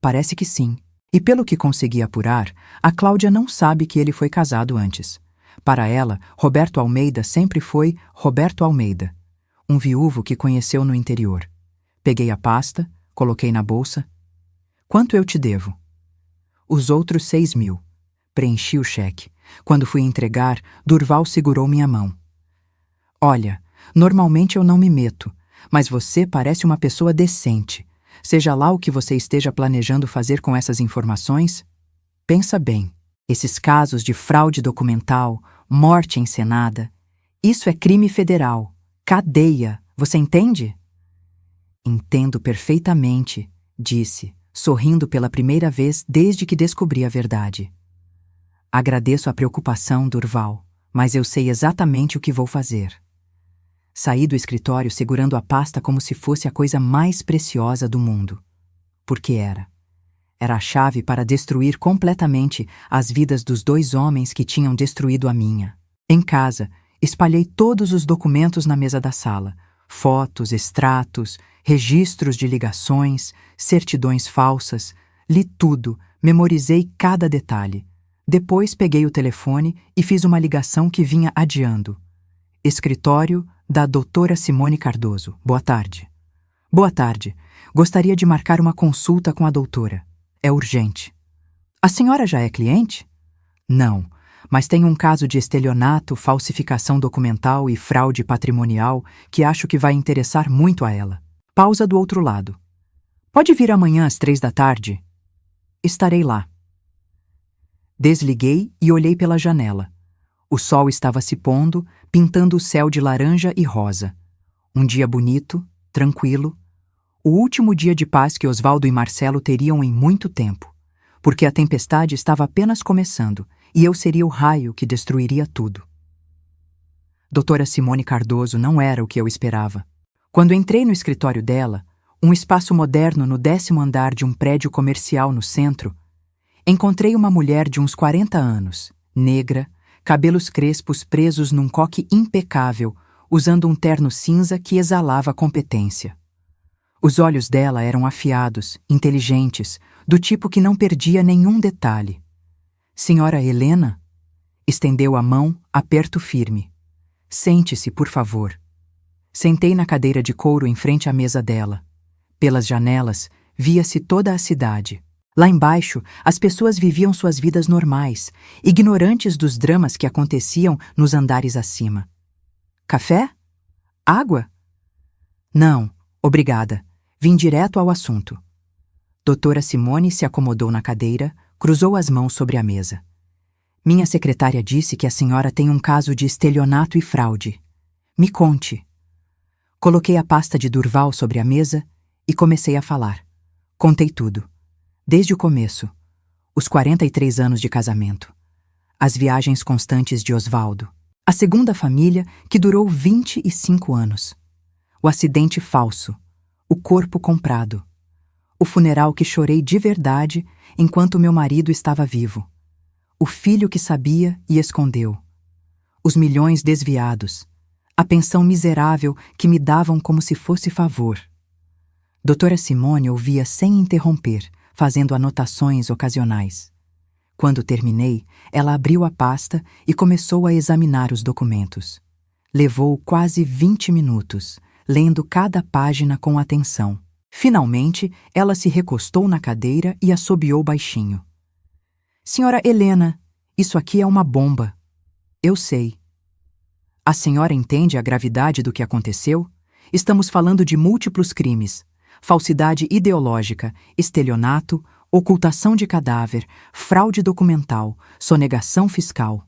Parece que sim. E pelo que consegui apurar, a Cláudia não sabe que ele foi casado antes. Para ela, Roberto Almeida sempre foi Roberto Almeida, um viúvo que conheceu no interior. Peguei a pasta, coloquei na bolsa. Quanto eu te devo? Os outros 6.000. Preenchi o cheque. Quando fui entregar, Durval segurou minha mão. Olha, normalmente eu não me meto, mas você parece uma pessoa decente. Seja lá o que você esteja planejando fazer com essas informações, pensa bem. Esses casos de fraude documental, morte encenada, isso é crime federal, cadeia, você entende? Entendo perfeitamente, disse, sorrindo pela primeira vez desde que descobri a verdade. Agradeço a preocupação, Durval, mas eu sei exatamente o que vou fazer. Saí do escritório segurando a pasta como se fosse a coisa mais preciosa do mundo. Porque era. Era a chave para destruir completamente as vidas dos 2 homens que tinham destruído a minha. Em casa, espalhei todos os documentos na mesa da sala. Fotos, extratos, registros de ligações, certidões falsas. Li tudo, memorizei cada detalhe. Depois peguei o telefone e fiz uma ligação que vinha adiando. Escritório da doutora Simone Cardoso. Boa tarde. Boa tarde. Gostaria de marcar uma consulta com a doutora. É urgente. A senhora já é cliente? Não, mas tem um caso de estelionato, falsificação documental e fraude patrimonial que acho que vai interessar muito a ela. Pausa do outro lado. Pode vir amanhã às 3 da tarde? Estarei lá. Desliguei e olhei pela janela. O sol estava se pondo, pintando o céu de laranja e rosa. Um dia bonito, tranquilo. O último dia de paz que Osvaldo e Marcelo teriam em muito tempo, porque a tempestade estava apenas começando e eu seria o raio que destruiria tudo. Doutora Simone Cardoso não era o que eu esperava. Quando entrei no escritório dela, um espaço moderno no 10º andar de um prédio comercial no centro, encontrei uma mulher de uns 40 anos, negra, cabelos crespos presos num coque impecável, usando um terno cinza que exalava competência. Os olhos dela eram afiados, inteligentes, do tipo que não perdia nenhum detalhe. Senhora Helena? Estendeu a mão, aperto firme. Sente-se, por favor. Sentei na cadeira de couro em frente à mesa dela. Pelas janelas, via-se toda a cidade. Lá embaixo, as pessoas viviam suas vidas normais, ignorantes dos dramas que aconteciam nos andares acima. Café? Água? Não, obrigada. Vim direto ao assunto. Doutora Simone se acomodou na cadeira, cruzou as mãos sobre a mesa. Minha secretária disse que a senhora tem um caso de estelionato e fraude. Me conte. Coloquei a pasta de Durval sobre a mesa e comecei a falar. Contei tudo. Desde o começo. Os 43 anos de casamento. As viagens constantes de Osvaldo. A segunda família, que durou 25 anos. O acidente falso. O corpo comprado. O funeral que chorei de verdade enquanto meu marido estava vivo. O filho que sabia e escondeu. Os milhões desviados. A pensão miserável que me davam como se fosse favor. Doutora Simone ouvia sem interromper, fazendo anotações ocasionais. Quando terminei, ela abriu a pasta e começou a examinar os documentos. Levou quase 20 minutos, lendo cada página com atenção. Finalmente, ela se recostou na cadeira e assobiou baixinho. Senhora Helena, isso aqui é uma bomba. Eu sei. A senhora entende a gravidade do que aconteceu? Estamos falando de múltiplos crimes. Falsidade ideológica, estelionato, ocultação de cadáver, fraude documental, sonegação fiscal.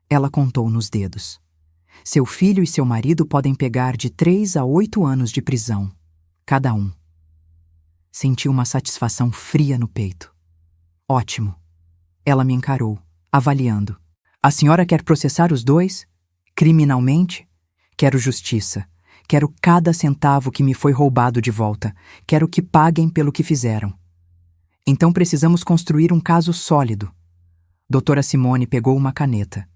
Ela contou nos dedos. Seu filho e seu marido podem pegar de 3 a 8 anos de prisão, cada um. Senti uma satisfação fria no peito. Ótimo. Ela me encarou, avaliando. A senhora quer processar os dois? Criminalmente? Quero justiça. Quero cada centavo que me foi roubado de volta. Quero que paguem pelo que fizeram. Então precisamos construir um caso sólido. Doutora Simone pegou uma caneta.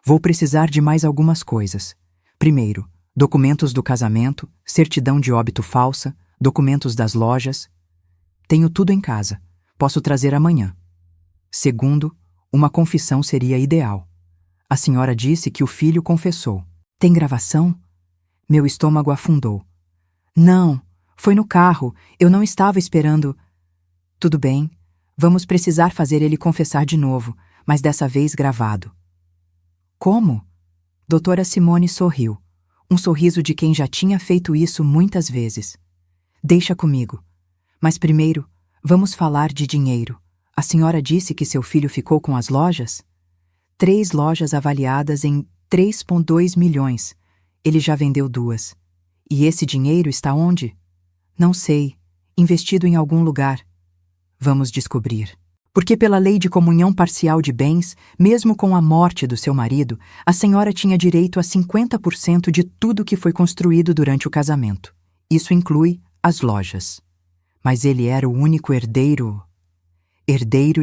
Vou precisar de mais algumas coisas. Primeiro, documentos do casamento, certidão de óbito falsa, documentos das lojas. Tenho tudo em casa. Posso trazer amanhã. Segundo, uma confissão seria ideal. A senhora disse que o filho confessou. Tem gravação? Meu estômago afundou. Não, foi no carro. Eu não estava esperando. Tudo bem. Vamos precisar fazer ele confessar de novo, mas dessa vez gravado. Como? Doutora Simone sorriu. Um sorriso de quem já tinha feito isso muitas vezes. Deixa comigo. Mas primeiro, vamos falar de dinheiro. A senhora disse que seu filho ficou com as lojas? 3 lojas avaliadas em 3,2 milhões. Ele já vendeu 2. E esse dinheiro está onde? Não sei. Investido em algum lugar. Vamos descobrir. Porque pela lei de comunhão parcial de bens, mesmo com a morte do seu marido, a senhora tinha direito a 50% de tudo que foi construído durante o casamento. Isso inclui as lojas. Mas ele era o único herdeiro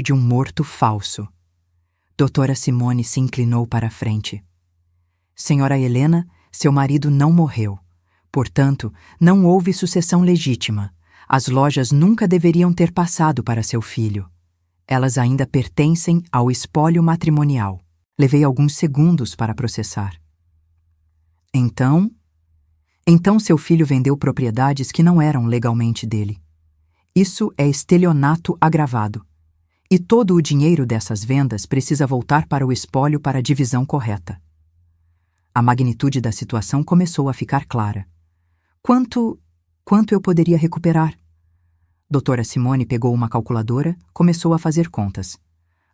de um morto falso. Doutora Simone se inclinou para a frente. Senhora Helena, seu marido não morreu. Portanto, não houve sucessão legítima. As lojas nunca deveriam ter passado para seu filho. Elas ainda pertencem ao espólio matrimonial. Levei alguns segundos para processar. Então seu filho vendeu propriedades que não eram legalmente dele. Isso é estelionato agravado. E todo o dinheiro dessas vendas precisa voltar para o espólio para a divisão correta. A magnitude da situação começou a ficar clara. Quanto eu poderia recuperar? Doutora Simone pegou uma calculadora, começou a fazer contas.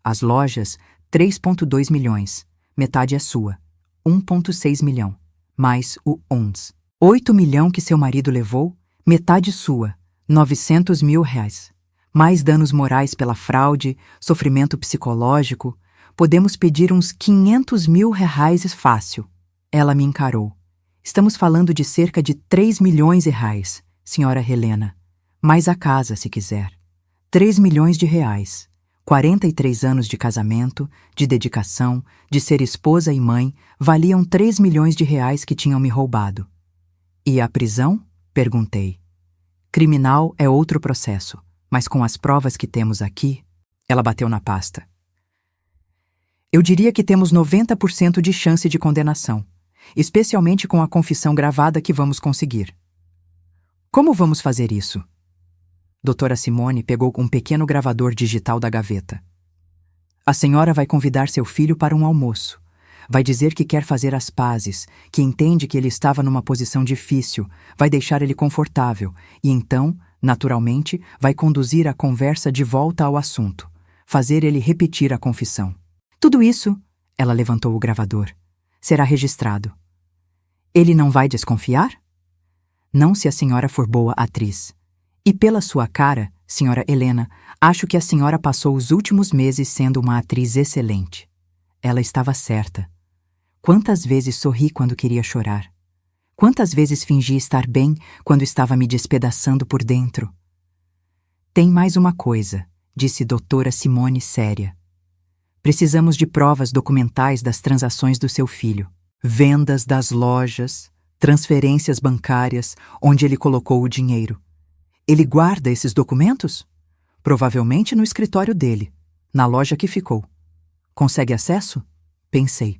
As lojas, 3,2 milhões. Metade é sua. 1,6 milhão. Mais o ONS. 8 milhões que seu marido levou, metade sua. 900 mil reais. Mais danos morais pela fraude, sofrimento psicológico. Podemos pedir uns 500 mil reais fácil. Ela me encarou. Estamos falando de cerca de 3 milhões de reais, senhora Helena. Mais a casa, se quiser. 3 milhões de reais. 43 anos de casamento, de dedicação, de ser esposa e mãe, valiam 3 milhões de reais que tinham me roubado. E a prisão? Perguntei. Criminal é outro processo, mas com as provas que temos aqui, ela bateu na pasta. Eu diria que temos 90% de chance de condenação, especialmente com a confissão gravada que vamos conseguir. Como vamos fazer isso? Doutora Simone pegou um pequeno gravador digital da gaveta. A senhora vai convidar seu filho para um almoço. Vai dizer que quer fazer as pazes, que entende que ele estava numa posição difícil, vai deixar ele confortável e então, naturalmente, vai conduzir a conversa de volta ao assunto, fazer ele repetir a confissão. Tudo isso, ela levantou o gravador, será registrado. Ele não vai desconfiar? Não se a senhora for boa atriz. E pela sua cara, senhora Helena, acho que a senhora passou os últimos meses sendo uma atriz excelente. Ela estava certa. Quantas vezes sorri quando queria chorar? Quantas vezes fingi estar bem quando estava me despedaçando por dentro? Tem mais uma coisa, disse doutora Simone séria. Precisamos de provas documentais das transações do seu filho. Vendas das lojas, transferências bancárias, onde ele colocou o dinheiro. Ele guarda esses documentos? Provavelmente no escritório dele, na loja que ficou. Consegue acesso? Pensei.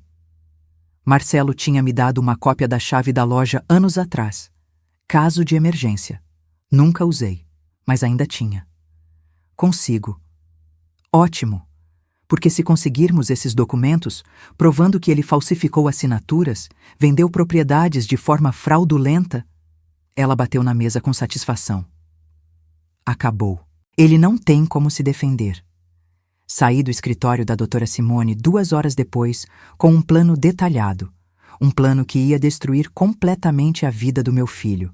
Marcelo tinha me dado uma cópia da chave da loja anos atrás. Caso de emergência. Nunca usei, mas ainda tinha. Consigo. Ótimo, porque se conseguirmos esses documentos, provando que ele falsificou assinaturas, vendeu propriedades de forma fraudulenta... Ela bateu na mesa com satisfação. Acabou. Ele não tem como se defender. Saí do escritório da doutora Simone 2 horas depois com um plano detalhado, um plano que ia destruir completamente a vida do meu filho.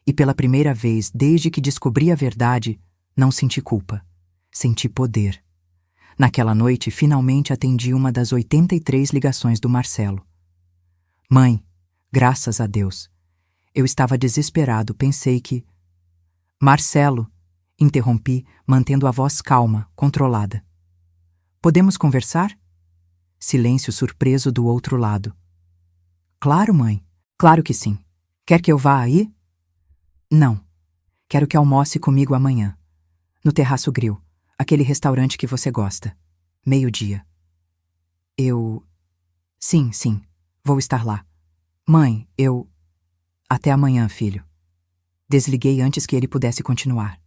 E pela primeira vez desde que descobri a verdade, não senti culpa. Senti poder. Naquela noite, finalmente atendi uma das 83 ligações do Marcelo. Mãe, graças a Deus. Eu estava desesperado, pensei que... Marcelo, interrompi, mantendo a voz calma, controlada. Podemos conversar? Silêncio surpreso do outro lado. Claro, mãe. Claro que sim. Quer que eu vá aí? Não. Quero que almoce comigo amanhã. No Terraço Grill, aquele restaurante que você gosta. 12h. Sim, vou estar lá. Mãe, Até amanhã, filho. Desliguei antes que ele pudesse continuar.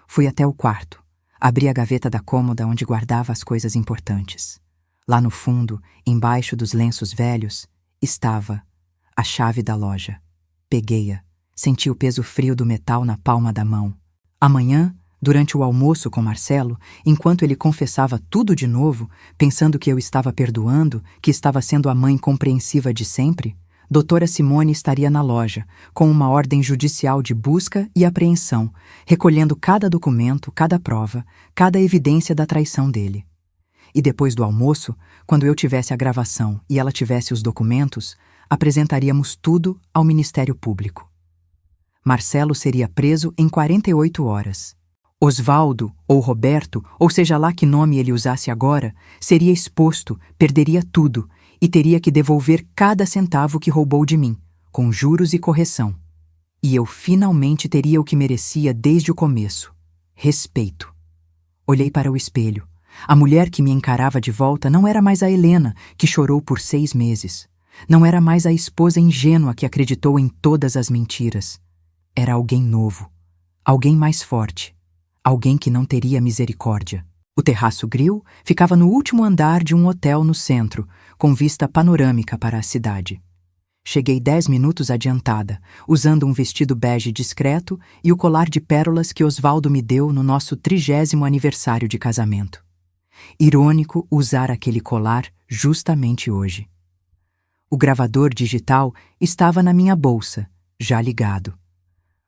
Fui até o quarto. Abri a gaveta da cômoda onde guardava as coisas importantes. Lá no fundo, embaixo dos lenços velhos, estava a chave da loja. Peguei-a. Senti o peso frio do metal na palma da mão. Amanhã, durante o almoço com Marcelo, enquanto ele confessava tudo de novo, pensando que eu estava perdoando, que estava sendo a mãe compreensiva de sempre, doutora Simone estaria na loja, com uma ordem judicial de busca e apreensão, recolhendo cada documento, cada prova, cada evidência da traição dele. E depois do almoço, quando eu tivesse a gravação e ela tivesse os documentos, apresentaríamos tudo ao Ministério Público. Marcelo seria preso em 48 horas. Osvaldo, ou Roberto, ou seja lá que nome ele usasse agora, seria exposto, perderia tudo, e teria que devolver cada centavo que roubou de mim, com juros e correção. E eu finalmente teria o que merecia desde o começo: respeito. Olhei para o espelho. A mulher que me encarava de volta não era mais a Helena, que chorou por 6 meses. Não era mais a esposa ingênua que acreditou em todas as mentiras. Era alguém novo, alguém mais forte, alguém que não teria misericórdia. O Terraço Grill ficava no último andar de um hotel no centro, com vista panorâmica para a cidade. Cheguei 10 minutos adiantada, usando um vestido bege discreto e o colar de pérolas que Osvaldo me deu no nosso 30º aniversário de casamento. Irônico usar aquele colar justamente hoje. O gravador digital estava na minha bolsa, já ligado.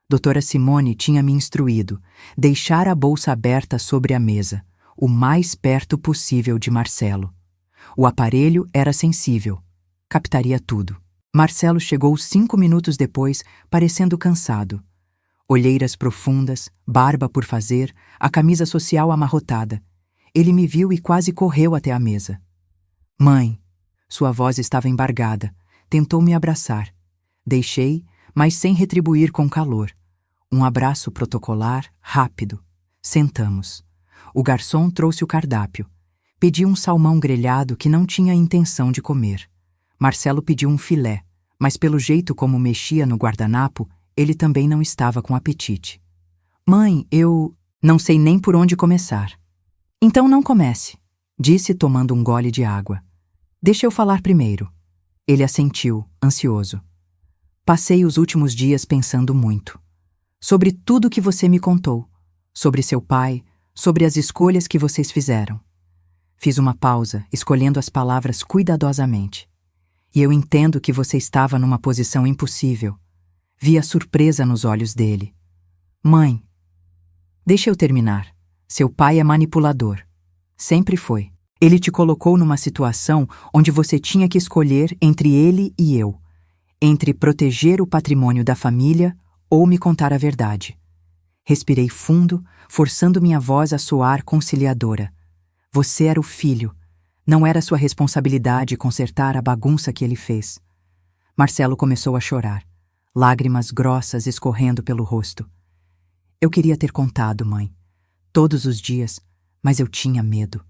Doutora Simone tinha me instruído deixar a bolsa aberta sobre a mesa, o mais perto possível de Marcelo. O aparelho era sensível, captaria tudo. Marcelo chegou 5 minutos depois, parecendo cansado. Olheiras profundas, barba por fazer, a camisa social amarrotada. Ele me viu e quase correu até a mesa. Mãe, sua voz estava embargada. Tentou me abraçar. Deixei, mas sem retribuir com calor. Um abraço protocolar, rápido. Sentamos. O garçom trouxe o cardápio. Pedi um salmão grelhado que não tinha intenção de comer. Marcelo pediu um filé, mas pelo jeito como mexia no guardanapo, ele também não estava com apetite. Mãe, eu não sei nem por onde começar. Então não comece, disse tomando um gole de água. Deixa eu falar primeiro. Ele assentiu, ansioso. Passei os últimos dias pensando muito. Sobre tudo que você me contou. Sobre seu pai, sobre as escolhas que vocês fizeram. Fiz uma pausa, escolhendo as palavras cuidadosamente. E eu entendo que você estava numa posição impossível. Vi a surpresa nos olhos dele. Mãe, deixa eu terminar. Seu pai é manipulador. Sempre foi. Ele te colocou numa situação onde você tinha que escolher entre ele e eu, entre proteger o patrimônio da família ou me contar a verdade. Respirei fundo, forçando minha voz a soar conciliadora. Você era o filho. Não era sua responsabilidade consertar a bagunça que ele fez. Marcelo começou a chorar, lágrimas grossas escorrendo pelo rosto. Eu queria ter contado, mãe, todos os dias, mas eu tinha medo.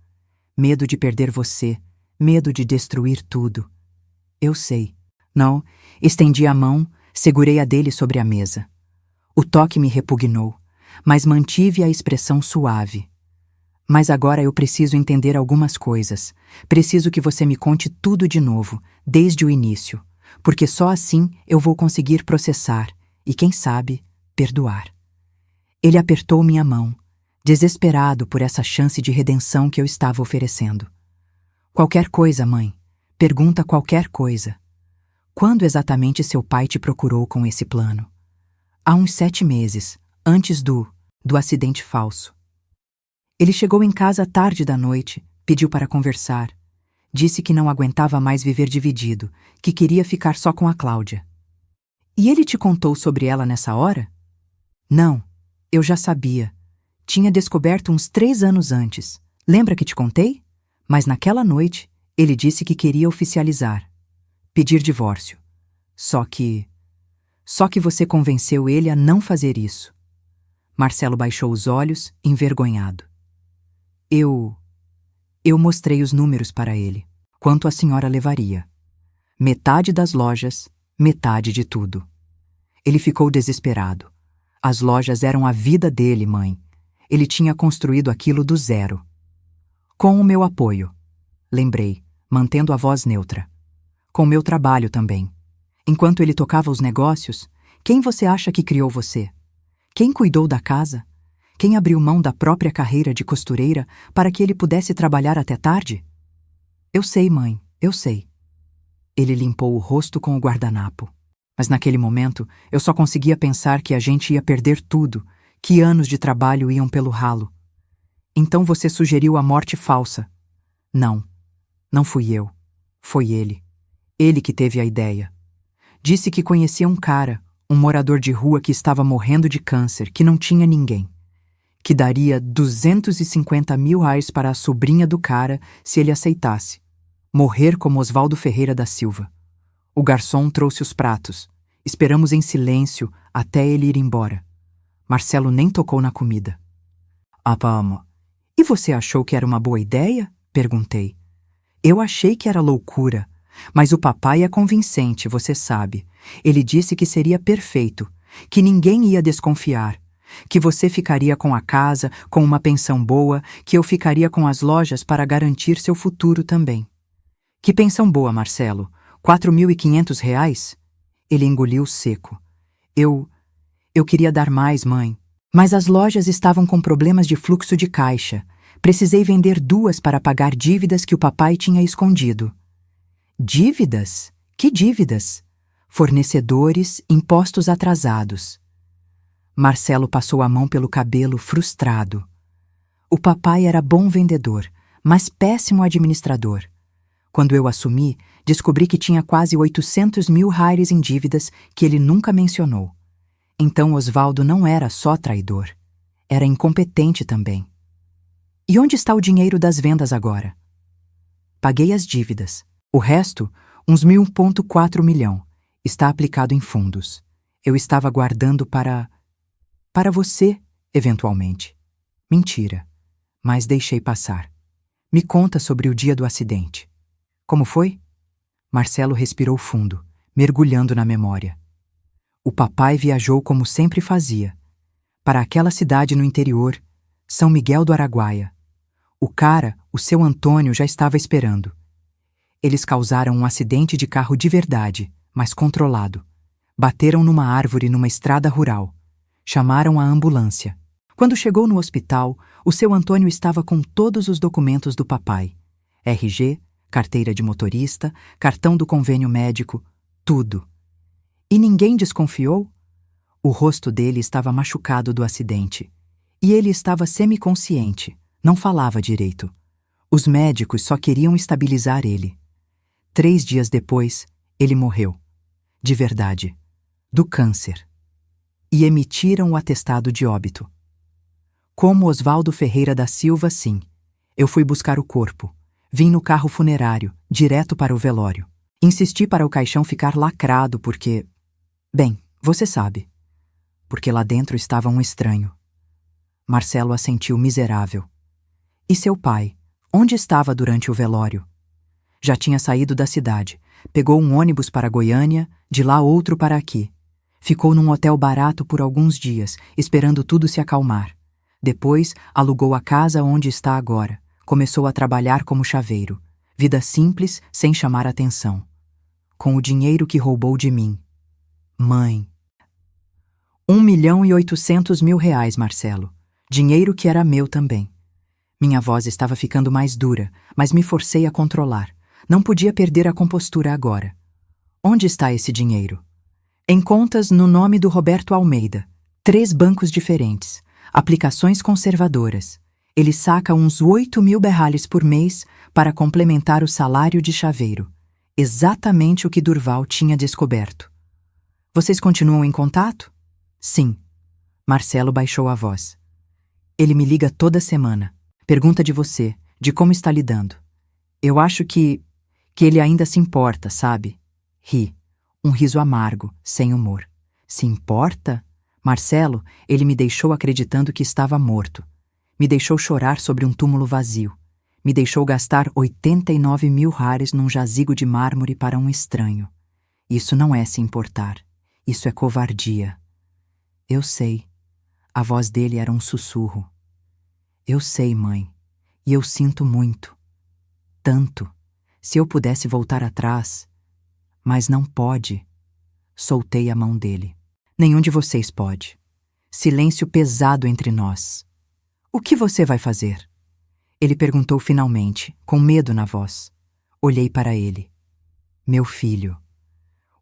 Medo de perder você, medo de destruir tudo. Eu sei. Não, estendi a mão, segurei a dele sobre a mesa. O toque me repugnou, mas mantive a expressão suave. Mas agora eu preciso entender algumas coisas. Preciso que você me conte tudo de novo, desde o início, porque só assim eu vou conseguir processar e, quem sabe, perdoar. Ele apertou minha mão, desesperado por essa chance de redenção que eu estava oferecendo. Qualquer coisa, mãe. Pergunta qualquer coisa. Quando exatamente seu pai te procurou com esse plano? Há uns 7 meses, antes do acidente falso. Ele chegou em casa tarde da noite, pediu para conversar. Disse que não aguentava mais viver dividido, que queria ficar só com a Cláudia. E ele te contou sobre ela nessa hora? Não, eu já sabia. Tinha descoberto uns 3 anos antes. Lembra que te contei? Mas naquela noite, ele disse que queria oficializar. Pedir divórcio. Só que você convenceu ele a não fazer isso. Marcelo baixou os olhos, envergonhado. Eu mostrei os números para ele. Quanto a senhora levaria? Metade das lojas, metade de tudo. Ele ficou desesperado. As lojas eram a vida dele, mãe. Ele tinha construído aquilo do zero. Com o meu apoio. Lembrei, mantendo a voz neutra. Com o meu trabalho também. Enquanto ele tocava os negócios, quem você acha que criou você? Quem cuidou da casa? Quem abriu mão da própria carreira de costureira para que ele pudesse trabalhar até tarde? Eu sei, mãe, eu sei. Ele limpou o rosto com o guardanapo. Mas naquele momento, eu só conseguia pensar que a gente ia perder tudo, que anos de trabalho iam pelo ralo. Então você sugeriu a morte falsa. Não fui eu. Foi ele. Ele que teve a ideia. Disse que conhecia um cara, um morador de rua que estava morrendo de câncer, que não tinha ninguém. Que daria R$250 mil para a sobrinha do cara se ele aceitasse. Morrer como Osvaldo Ferreira da Silva. O garçom trouxe os pratos. Esperamos em silêncio até ele ir embora. Marcelo nem tocou na comida. E você achou que era uma boa ideia? Perguntei. Eu achei que era loucura. Mas o papai é convincente, você sabe. Ele disse que seria perfeito, que ninguém ia desconfiar, que você ficaria com a casa, com uma pensão boa, que eu ficaria com as lojas para garantir seu futuro também. Que pensão boa, Marcelo? R$4.500? Ele engoliu seco. Eu queria dar mais, mãe. Mas as lojas estavam com problemas de fluxo de caixa. Precisei vender 2 para pagar dívidas que o papai tinha escondido. Dívidas? Que dívidas? Fornecedores, impostos atrasados. Marcelo passou a mão pelo cabelo, frustrado. O papai era bom vendedor, mas péssimo administrador. Quando eu assumi, descobri que tinha quase R$800 mil em dívidas que ele nunca mencionou. Então Osvaldo não era só traidor. Era incompetente também. E onde está o dinheiro das vendas agora? Paguei as dívidas. O resto, uns 1,4 milhão, está aplicado em fundos. Eu estava guardando para você, eventualmente. Mentira, mas deixei passar. Me conta sobre o dia do acidente. Como foi? Marcelo respirou fundo, mergulhando na memória. O papai viajou como sempre fazia, para aquela cidade no interior, São Miguel do Araguaia. O cara, o seu Antônio, já estava esperando. Eles causaram um acidente de carro de verdade, mas controlado. Bateram numa árvore numa estrada rural. Chamaram a ambulância. Quando chegou no hospital, o seu Antônio estava com todos os documentos do papai. RG, carteira de motorista, cartão do convênio médico, tudo. E ninguém desconfiou? O rosto dele estava machucado do acidente. E ele estava semiconsciente, não falava direito. Os médicos só queriam estabilizar ele. 3 dias depois, ele morreu. De verdade. Do câncer. E emitiram o atestado de óbito. Como Osvaldo Ferreira da Silva, sim. Eu fui buscar o corpo. Vim no carro funerário, direto para o velório. Insisti para o caixão ficar lacrado porque... Bem, você sabe. Porque lá dentro estava um estranho. Marcelo assentiu miserável. E seu pai? Onde estava durante o velório? Já tinha saído da cidade. Pegou um ônibus para Goiânia, de lá outro para aqui. Ficou num hotel barato por alguns dias, esperando tudo se acalmar. Depois, alugou a casa onde está agora. Começou a trabalhar como chaveiro. Vida simples, sem chamar atenção. Com o dinheiro que roubou de mim. Mãe. 1.800.000 reais, Marcelo. Dinheiro que era meu também. Minha voz estava ficando mais dura, mas me forcei a controlar. Não podia perder a compostura agora. Onde está esse dinheiro? Em contas no nome do Roberto Almeida. 3 bancos diferentes. Aplicações conservadoras. Ele saca uns 8.000 berrales por mês para complementar o salário de chaveiro. Exatamente o que Durval tinha descoberto. Vocês continuam em contato? Sim. Marcelo baixou a voz. Ele me liga toda semana. Pergunta de você, de como está lidando. Eu acho que ele ainda se importa, sabe? Ri. Um riso amargo, sem humor. Se importa? Marcelo, ele me deixou acreditando que estava morto. Me deixou chorar sobre um túmulo vazio. Me deixou gastar 89.000 reais num jazigo de mármore para um estranho. Isso não é se importar. Isso é covardia. Eu sei. A voz dele era um sussurro. Eu sei, mãe. E eu sinto muito. Tanto. Se eu pudesse voltar atrás. Mas não pode. Soltei a mão dele. Nenhum de vocês pode. Silêncio pesado entre nós. O que você vai fazer? Ele perguntou finalmente, com medo na voz. Olhei para ele. Meu filho.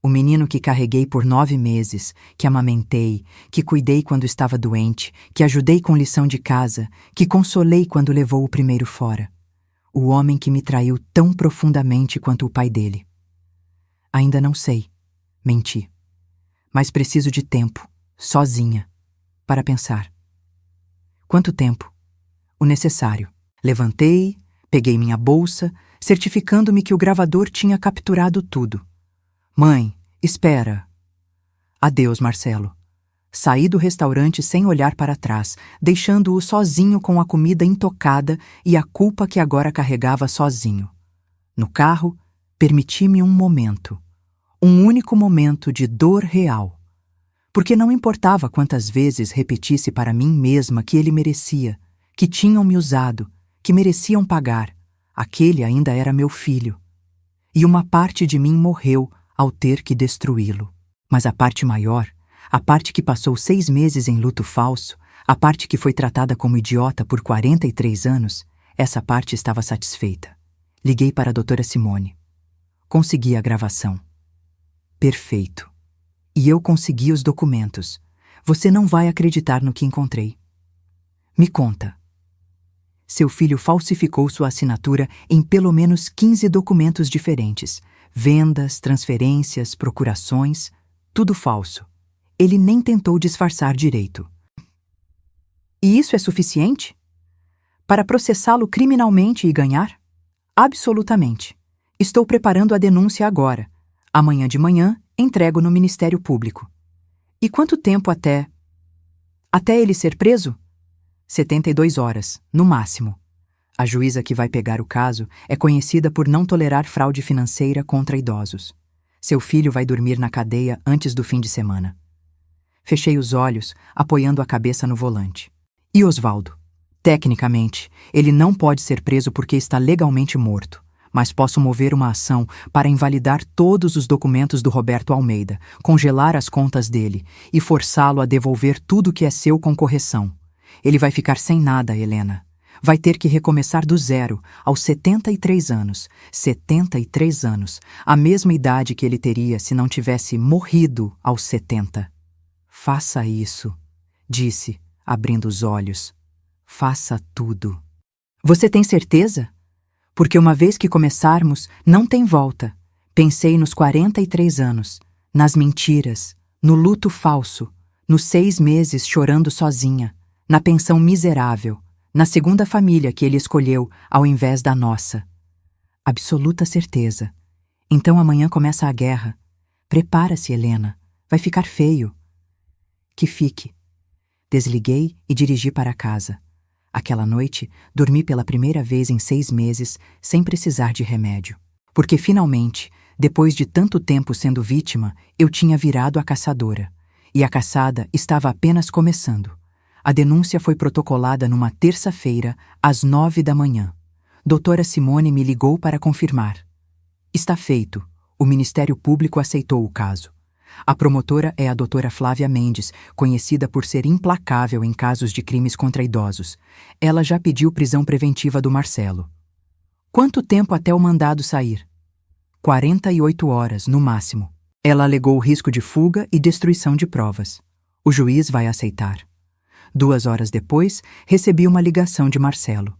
O menino que carreguei por 9 meses, que amamentei, que cuidei quando estava doente, que ajudei com lição de casa, que consolei quando levou o primeiro fora. O homem que me traiu tão profundamente quanto o pai dele. Ainda não sei. Menti. Mas preciso de tempo, sozinha, para pensar. Quanto tempo? O necessário. Levantei, peguei minha bolsa, certificando-me que o gravador tinha capturado tudo. Mãe, espera. Adeus, Marcelo. Saí do restaurante sem olhar para trás, deixando-o sozinho com a comida intocada e a culpa que agora carregava sozinho. No carro, permiti-me um momento. Um único momento de dor real. Porque não importava quantas vezes repetisse para mim mesma que ele merecia, que tinham me usado, que mereciam pagar. Aquele ainda era meu filho. E uma parte de mim morreu ao ter que destruí-lo. Mas a parte maior, a parte que passou 6 meses em luto falso, a parte que foi tratada como idiota por 43 anos, essa parte estava satisfeita. Liguei para a doutora Simone. Consegui a gravação. Perfeito. E eu consegui os documentos. Você não vai acreditar no que encontrei. Me conta. Seu filho falsificou sua assinatura em pelo menos 15 documentos diferentes. Vendas, transferências, procurações, tudo falso. Ele nem tentou disfarçar direito. E isso é suficiente? Para processá-lo criminalmente e ganhar? Absolutamente. Estou preparando a denúncia agora. Amanhã de manhã, entrego no Ministério Público. E quanto tempo até ele ser preso? 72 horas, no máximo. A juíza que vai pegar o caso é conhecida por não tolerar fraude financeira contra idosos. Seu filho vai dormir na cadeia antes do fim de semana. Fechei os olhos, apoiando a cabeça no volante. E Osvaldo? Tecnicamente, ele não pode ser preso porque está legalmente morto, mas posso mover uma ação para invalidar todos os documentos do Roberto Almeida, congelar as contas dele e forçá-lo a devolver tudo que é seu com correção. Ele vai ficar sem nada, Helena. Vai ter que recomeçar do zero, aos 73 anos. 73 anos, a mesma idade que ele teria se não tivesse morrido aos 70. Faça isso, disse, abrindo os olhos. Faça tudo. Você tem certeza? Porque uma vez que começarmos, não tem volta. Pensei nos 43 anos, nas mentiras, no luto falso, nos 6 meses chorando sozinha, na pensão miserável, na segunda família que ele escolheu ao invés da nossa. Absoluta certeza. Então amanhã começa a guerra. Prepara-se, Helena. Vai ficar feio. Que fique. Desliguei e dirigi para casa. Aquela noite, dormi pela primeira vez em 6 meses, sem precisar de remédio. Porque finalmente, depois de tanto tempo sendo vítima, eu tinha virado a caçadora. E a caçada estava apenas começando. A denúncia foi protocolada numa terça-feira, às 9 da manhã. Doutora Simone me ligou para confirmar. Está feito. O Ministério Público aceitou o caso. A promotora é a doutora Flávia Mendes, conhecida por ser implacável em casos de crimes contra idosos. Ela já pediu prisão preventiva do Marcelo. Quanto tempo até o mandado sair? 48 horas, no máximo. Ela alegou o risco de fuga e destruição de provas. O juiz vai aceitar. 2 horas depois, recebi uma ligação de Marcelo.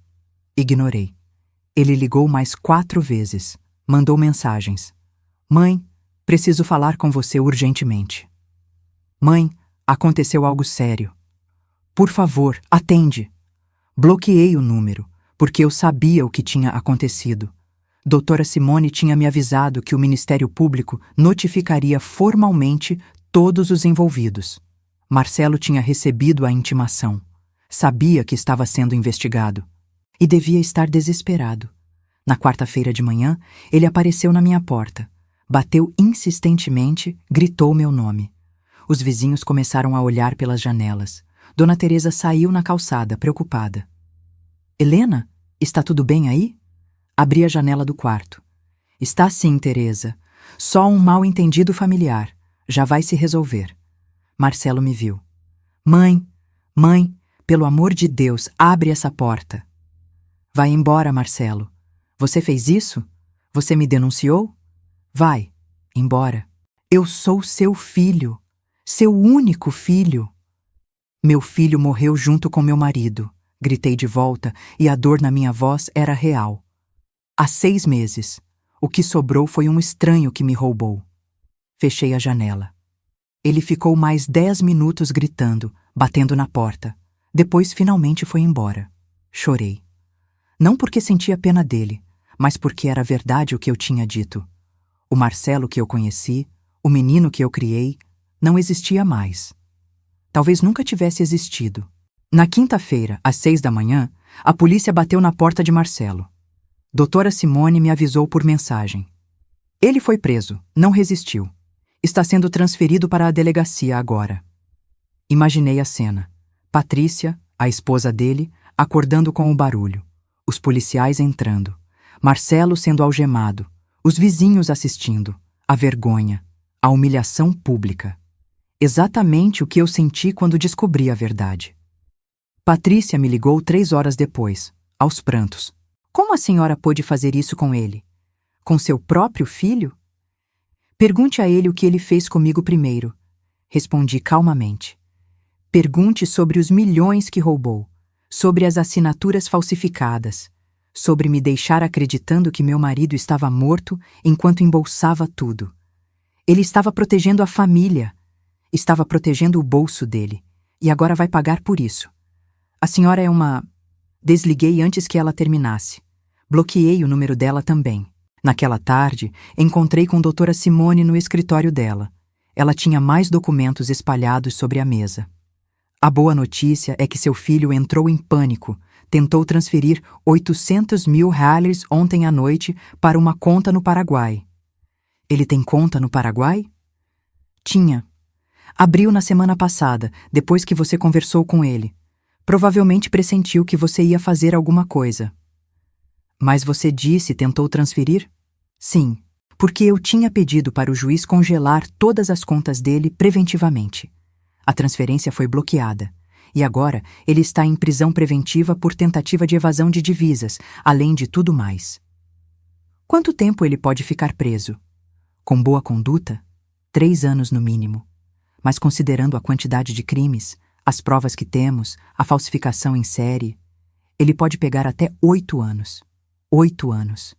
Ignorei. Ele ligou mais 4 vezes. Mandou mensagens. Mãe, preciso falar com você urgentemente. Mãe, aconteceu algo sério. Por favor, atende. Bloqueei o número, porque eu sabia o que tinha acontecido. Doutora Simone tinha me avisado que o Ministério Público notificaria formalmente todos os envolvidos. Marcelo tinha recebido a intimação. Sabia que estava sendo investigado. E devia estar desesperado. Na quarta-feira de manhã, ele apareceu na minha porta. Bateu insistentemente, gritou meu nome. Os vizinhos começaram a olhar pelas janelas. Dona Teresa saiu na calçada, preocupada. Helena, está tudo bem aí? Abri a janela do quarto. Está sim, Teresa. Só um mal-entendido familiar. Já vai se resolver. Marcelo me viu. Mãe, pelo amor de Deus, abre essa porta. Vai embora, Marcelo. Você fez isso? Você me denunciou? Vai, embora. Eu sou seu filho. Seu único filho. Meu filho morreu junto com meu marido. Gritei de volta e a dor na minha voz era real. Há 6 meses. O que sobrou foi um estranho que me roubou. Fechei a janela. Ele ficou mais 10 minutos gritando, batendo na porta. Depois finalmente foi embora. Chorei. Não porque sentia pena dele, mas porque era verdade o que eu tinha dito. O Marcelo que eu conheci, o menino que eu criei, não existia mais. Talvez nunca tivesse existido. Na quinta-feira, às 6 da manhã, a polícia bateu na porta de Marcelo. Doutora Simone me avisou por mensagem. Ele foi preso, não resistiu. Está sendo transferido para a delegacia agora. Imaginei a cena. Patrícia, a esposa dele, acordando com o barulho. Os policiais entrando. Marcelo sendo algemado. Os vizinhos assistindo. A vergonha. A humilhação pública. Exatamente o que eu senti quando descobri a verdade. Patrícia me ligou 3 horas depois, aos prantos. Como a senhora pôde fazer isso com ele? Com seu próprio filho? Pergunte a ele o que ele fez comigo primeiro. Respondi calmamente. Pergunte sobre os milhões que roubou, sobre as assinaturas falsificadas, sobre me deixar acreditando que meu marido estava morto enquanto embolsava tudo. Ele estava protegendo a família, estava protegendo o bolso dele, e agora vai pagar por isso. A senhora é uma... Desliguei antes que ela terminasse. Bloqueei o número dela também. Naquela tarde, encontrei com doutora Simone no escritório dela. Ela tinha mais documentos espalhados sobre a mesa. A boa notícia é que seu filho entrou em pânico, tentou transferir 800 mil reais ontem à noite para uma conta no Paraguai. Ele tem conta no Paraguai? Tinha. Abriu na semana passada, depois que você conversou com ele. Provavelmente pressentiu que você ia fazer alguma coisa. Mas você disse tentou transferir? Sim, porque eu tinha pedido para o juiz congelar todas as contas dele preventivamente. A transferência foi bloqueada, e agora ele está em prisão preventiva por tentativa de evasão de divisas, além de tudo mais. Quanto tempo ele pode ficar preso? Com boa conduta? 3 anos no mínimo. mas considerando a quantidade de crimes, as provas que temos, a falsificação em série, ele pode pegar até 8 anos. 8 anos.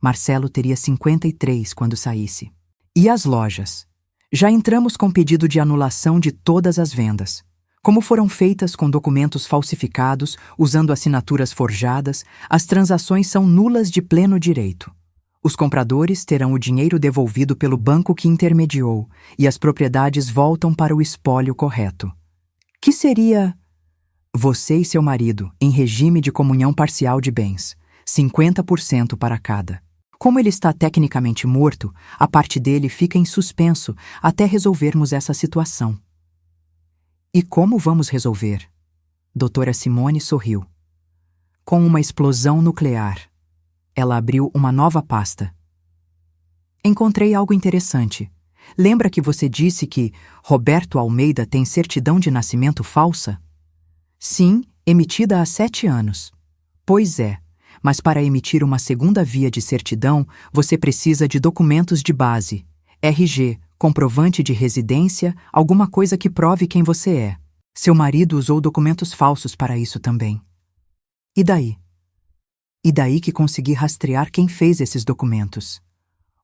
Marcelo teria 53 quando saísse. E as lojas? Já entramos com pedido de anulação de todas as vendas. Como foram feitas com documentos falsificados, usando assinaturas forjadas, as transações são nulas de pleno direito. Os compradores terão o dinheiro devolvido pelo banco que intermediou e as propriedades voltam para o espólio correto. Que seria você e seu marido em regime de comunhão parcial de bens, 50% para cada. Como ele está tecnicamente morto, a parte dele fica em suspenso até resolvermos essa situação. E como vamos resolver? Doutora Simone sorriu. Com uma explosão nuclear. Ela abriu uma nova pasta. Encontrei algo interessante. Lembra que você disse que Roberto Almeida tem certidão de nascimento falsa? Sim, emitida há 7 anos. Pois é, mas para emitir uma segunda via de certidão, você precisa de documentos de base, RG, comprovante de residência, alguma coisa que prove quem você é. Seu marido usou documentos falsos para isso também. E daí? E daí que consegui rastrear quem fez esses documentos.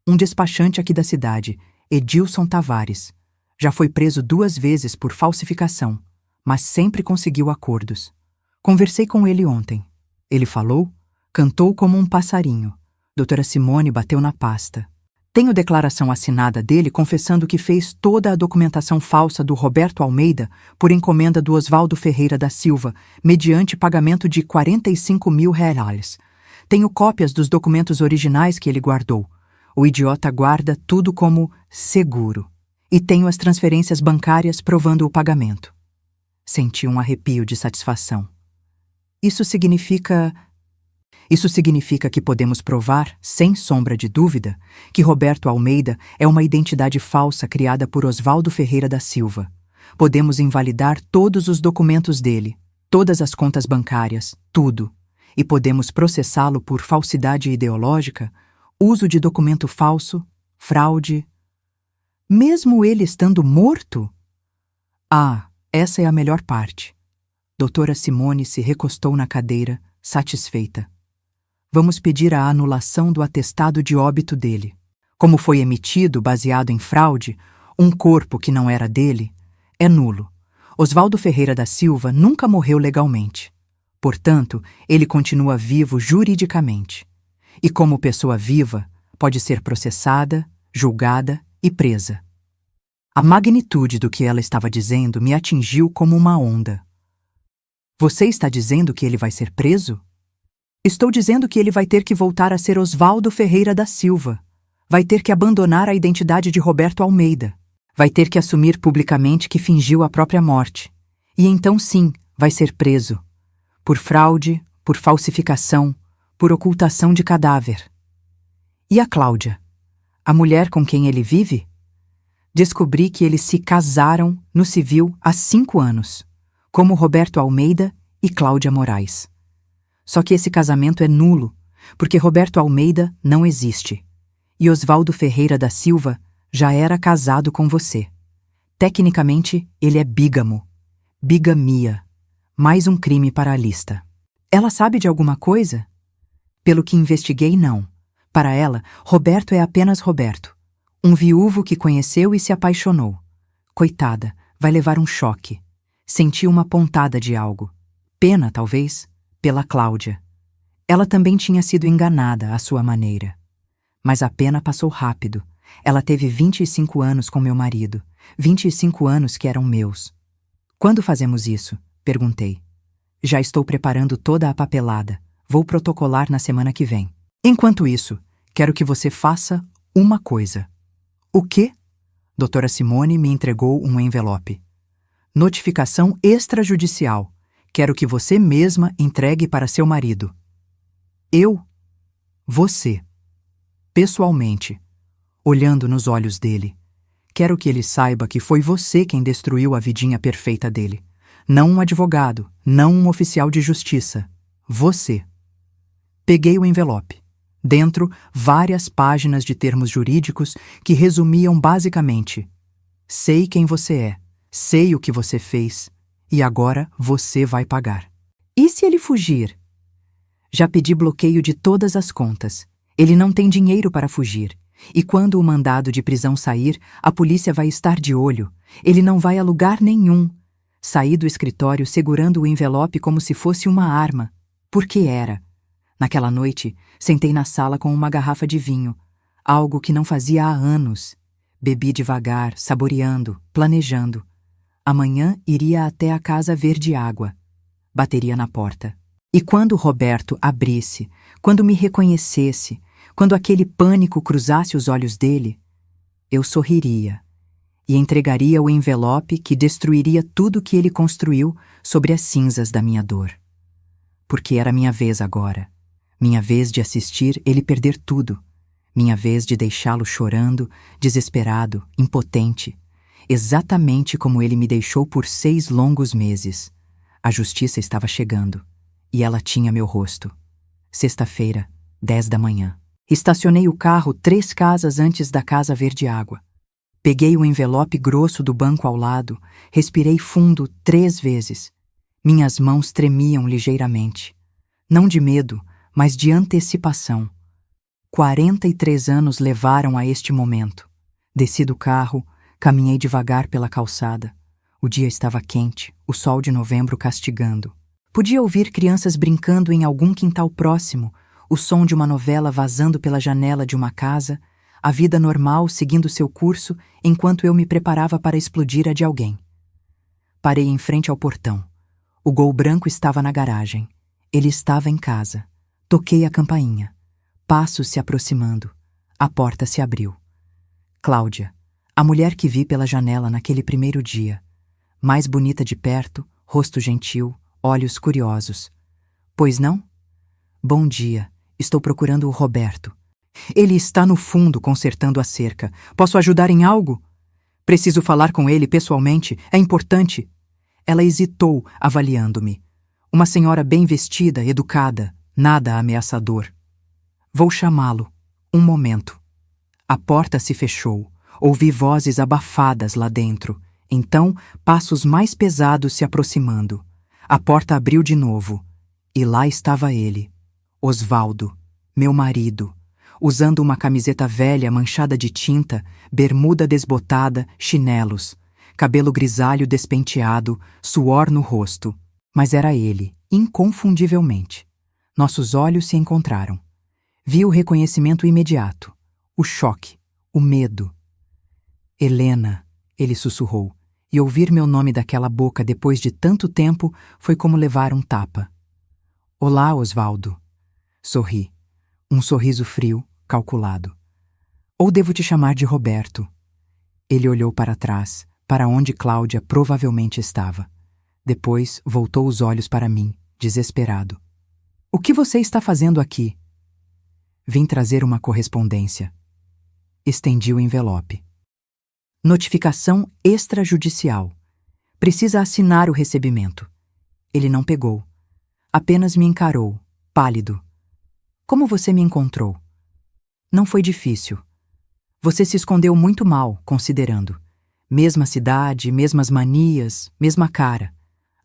Um despachante aqui da cidade, Edilson Tavares. Já foi preso 2 vezes por falsificação, mas sempre conseguiu acordos. Conversei com ele ontem. Ele falou, cantou como um passarinho. Doutora Simone bateu na pasta. Tenho declaração assinada dele confessando que fez toda a documentação falsa do Roberto Almeida por encomenda do Oswaldo Ferreira da Silva, mediante pagamento de R$45 mil. Tenho cópias dos documentos originais que ele guardou. O idiota guarda tudo como seguro. E tenho as transferências bancárias provando o pagamento. Senti um arrepio de satisfação. Isso significa que podemos provar, sem sombra de dúvida, que Roberto Almeida é uma identidade falsa criada por Oswaldo Ferreira da Silva. Podemos invalidar todos os documentos dele, todas as contas bancárias, tudo. E podemos processá-lo por falsidade ideológica, uso de documento falso, fraude. Mesmo ele estando morto? Ah, essa é a melhor parte. Doutora Simone se recostou na cadeira, satisfeita. Vamos pedir a anulação do atestado de óbito dele. Como foi emitido baseado em fraude, um corpo que não era dele, é nulo. Oswaldo Ferreira da Silva nunca morreu legalmente. Portanto, ele continua vivo juridicamente. E como pessoa viva, pode ser processada, julgada e presa. A magnitude do que ela estava dizendo me atingiu como uma onda. Você está dizendo que ele vai ser preso? Estou dizendo que ele vai ter que voltar a ser Oswaldo Ferreira da Silva. Vai ter que abandonar a identidade de Roberto Almeida. Vai ter que assumir publicamente que fingiu a própria morte. E então sim, vai ser preso. Por fraude, por falsificação, por ocultação de cadáver. E a Cláudia? A mulher com quem ele vive? Descobri que eles se casaram no civil há 5 anos, como Roberto Almeida e Cláudia Moraes. Só que esse casamento é nulo, porque Roberto Almeida não existe. E Oswaldo Ferreira da Silva já era casado com você. Tecnicamente, ele é bígamo. Bigamia. Mais um crime para a lista. Ela sabe de alguma coisa? Pelo que investiguei, não. Para ela, Roberto é apenas Roberto. Um viúvo que conheceu e se apaixonou. Coitada, vai levar um choque. Sentiu uma pontada de algo. Pena, talvez, pela Cláudia. Ela também tinha sido enganada à sua maneira. Mas a pena passou rápido. Ela teve 25 anos com meu marido. 25 anos que eram meus. Quando fazemos isso? Perguntei. Já estou preparando toda a papelada. Vou protocolar na semana que vem. Enquanto isso, quero que você faça uma coisa. O quê? Doutora Simone me entregou um envelope. Notificação extrajudicial. Quero que você mesma entregue para seu marido. Eu? Você. Pessoalmente. Olhando nos olhos dele. Quero que ele saiba que foi você quem destruiu a vidinha perfeita dele. Não um advogado, não um oficial de justiça. Você. Peguei o envelope. Dentro, várias páginas de termos jurídicos que resumiam basicamente: Sei quem você é, sei o que você fez, e agora você vai pagar. E se ele fugir? Já pedi bloqueio de todas as contas. Ele não tem dinheiro para fugir. E quando o mandado de prisão sair, a polícia vai estar de olho. Ele não vai a lugar nenhum. Saí do escritório segurando o envelope como se fosse uma arma. Porque era. Naquela noite, sentei na sala com uma garrafa de vinho, algo que não fazia há anos. Bebi devagar, saboreando, planejando. Amanhã iria até a casa verde água. Bateria na porta. E quando Roberto abrisse, quando me reconhecesse, quando aquele pânico cruzasse os olhos dele, eu sorriria e entregaria o envelope que destruiria tudo que ele construiu sobre as cinzas da minha dor. Porque era minha vez agora. Minha vez de assistir ele perder tudo. Minha vez de deixá-lo chorando, desesperado, impotente. Exatamente como ele me deixou por 6 longos meses. A justiça estava chegando. E ela tinha meu rosto. Sexta-feira, 10 da manhã. Estacionei o carro 3 casas antes da casa verde água. Peguei o envelope grosso do banco ao lado, respirei fundo 3 vezes. Minhas mãos tremiam ligeiramente. Não de medo, mas de antecipação. 43 anos levaram a este momento. Desci do carro, caminhei devagar pela calçada. O dia estava quente, o sol de novembro castigando. Podia ouvir crianças brincando em algum quintal próximo, o som de uma novela vazando pela janela de uma casa, a vida normal seguindo seu curso enquanto eu me preparava para explodir a de alguém. Parei em frente ao portão. O Gol branco estava na garagem. Ele estava em casa. Toquei a campainha. Passos se aproximando. A porta se abriu. Cláudia, a mulher que vi pela janela naquele primeiro dia. Mais bonita de perto, rosto gentil, olhos curiosos. Pois não? Bom dia, estou procurando o Roberto. Ele está no fundo consertando a cerca. Posso ajudar em algo? Preciso falar com ele pessoalmente, é importante. Ela hesitou, avaliando-me. Uma senhora bem vestida, educada, nada ameaçador. Vou chamá-lo. Um momento. A porta se fechou. Ouvi vozes abafadas lá dentro. Então, passos mais pesados se aproximando. A porta abriu de novo. E lá estava ele. Osvaldo, meu marido, usando uma camiseta velha manchada de tinta, bermuda desbotada, chinelos, cabelo grisalho despenteado, suor no rosto. Mas era ele, inconfundivelmente. Nossos olhos se encontraram. Vi o reconhecimento imediato, o choque, o medo. Helena, ele sussurrou, e ouvir meu nome daquela boca depois de tanto tempo foi como levar um tapa. Olá, Osvaldo. Sorri. Um sorriso frio, calculado. Ou devo te chamar de Roberto? Ele olhou para trás, para onde Cláudia provavelmente estava. Depois voltou os olhos para mim, desesperado. O que você está fazendo aqui? Vim trazer uma correspondência. Estendi o envelope. Notificação extrajudicial. Precisa assinar o recebimento. Ele não pegou. Apenas me encarou, pálido. Como você me encontrou? Não foi difícil. Você se escondeu muito mal, considerando. Mesma cidade, mesmas manias, mesma cara.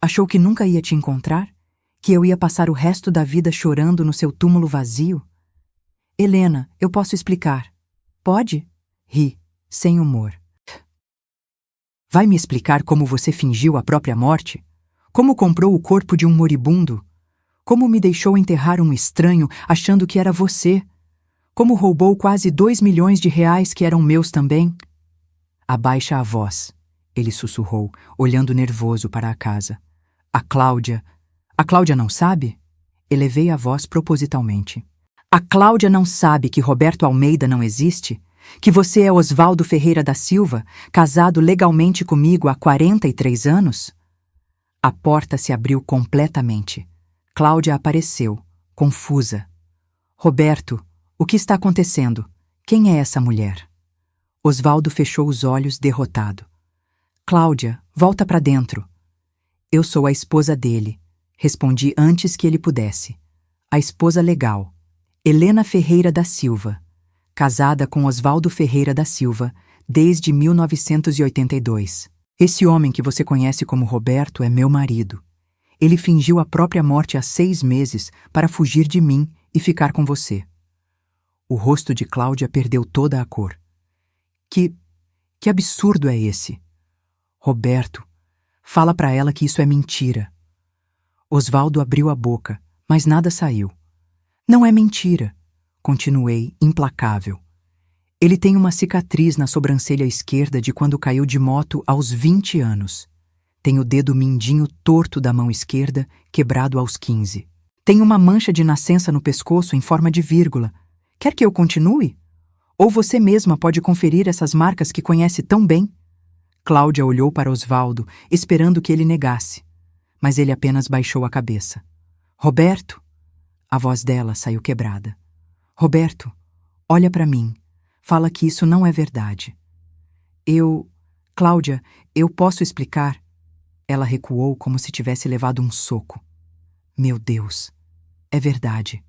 Achou que nunca ia te encontrar? Que eu ia passar o resto da vida chorando no seu túmulo vazio? Helena, eu posso explicar. Pode? Ri, sem humor. Vai me explicar como você fingiu a própria morte? Como comprou o corpo de um moribundo? Como me deixou enterrar um estranho achando que era você? Como roubou quase 2 milhões de reais que eram meus também? Abaixa a voz, ele sussurrou, olhando nervoso para a casa. A Cláudia não sabe? Elevei a voz propositalmente. A Cláudia não sabe que Roberto Almeida não existe? Que você é Osvaldo Ferreira da Silva, casado legalmente comigo há 43 anos? A porta se abriu completamente. Cláudia apareceu, confusa. Roberto, o que está acontecendo? Quem é essa mulher? Osvaldo fechou os olhos, derrotado. Cláudia, volta para dentro. Eu sou a esposa dele, respondi antes que ele pudesse. A esposa legal, Helena Ferreira da Silva, casada com Osvaldo Ferreira da Silva, desde 1982. Esse homem que você conhece como Roberto é meu marido. Ele fingiu a própria morte há 6 meses para fugir de mim e ficar com você. O rosto de Cláudia perdeu toda a cor. Que absurdo é esse? Roberto, fala para ela que isso é mentira. Osvaldo abriu a boca, mas nada saiu. Não é mentira, continuei, implacável. Ele tem uma cicatriz na sobrancelha esquerda de quando caiu de moto aos 20 anos. Tem o dedo mindinho torto da mão esquerda, quebrado aos 15. Tem uma mancha de nascença no pescoço em forma de vírgula. Quer que eu continue? Ou você mesma pode conferir essas marcas que conhece tão bem? Cláudia olhou para Osvaldo, esperando que ele negasse. Mas ele apenas baixou a cabeça. Roberto? A voz dela saiu quebrada. Roberto, olha para mim. Fala que isso não é verdade. Cláudia, eu posso explicar? Ela recuou como se tivesse levado um soco. Meu Deus, é verdade.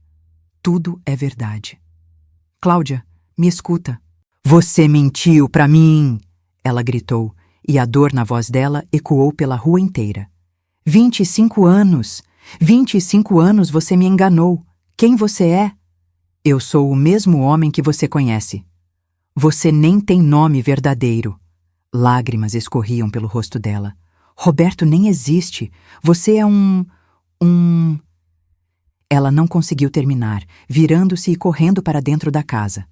Tudo é verdade. Cláudia, me escuta. Você mentiu para mim! Ela gritou, e a dor na voz dela ecoou pela rua inteira. 25 anos! 25 anos você me enganou. Quem você é? Eu sou o mesmo homem que você conhece. Você nem tem nome verdadeiro. Lágrimas escorriam pelo rosto dela. Roberto nem existe. Você é Ela não conseguiu terminar, virando-se e correndo para dentro da casa.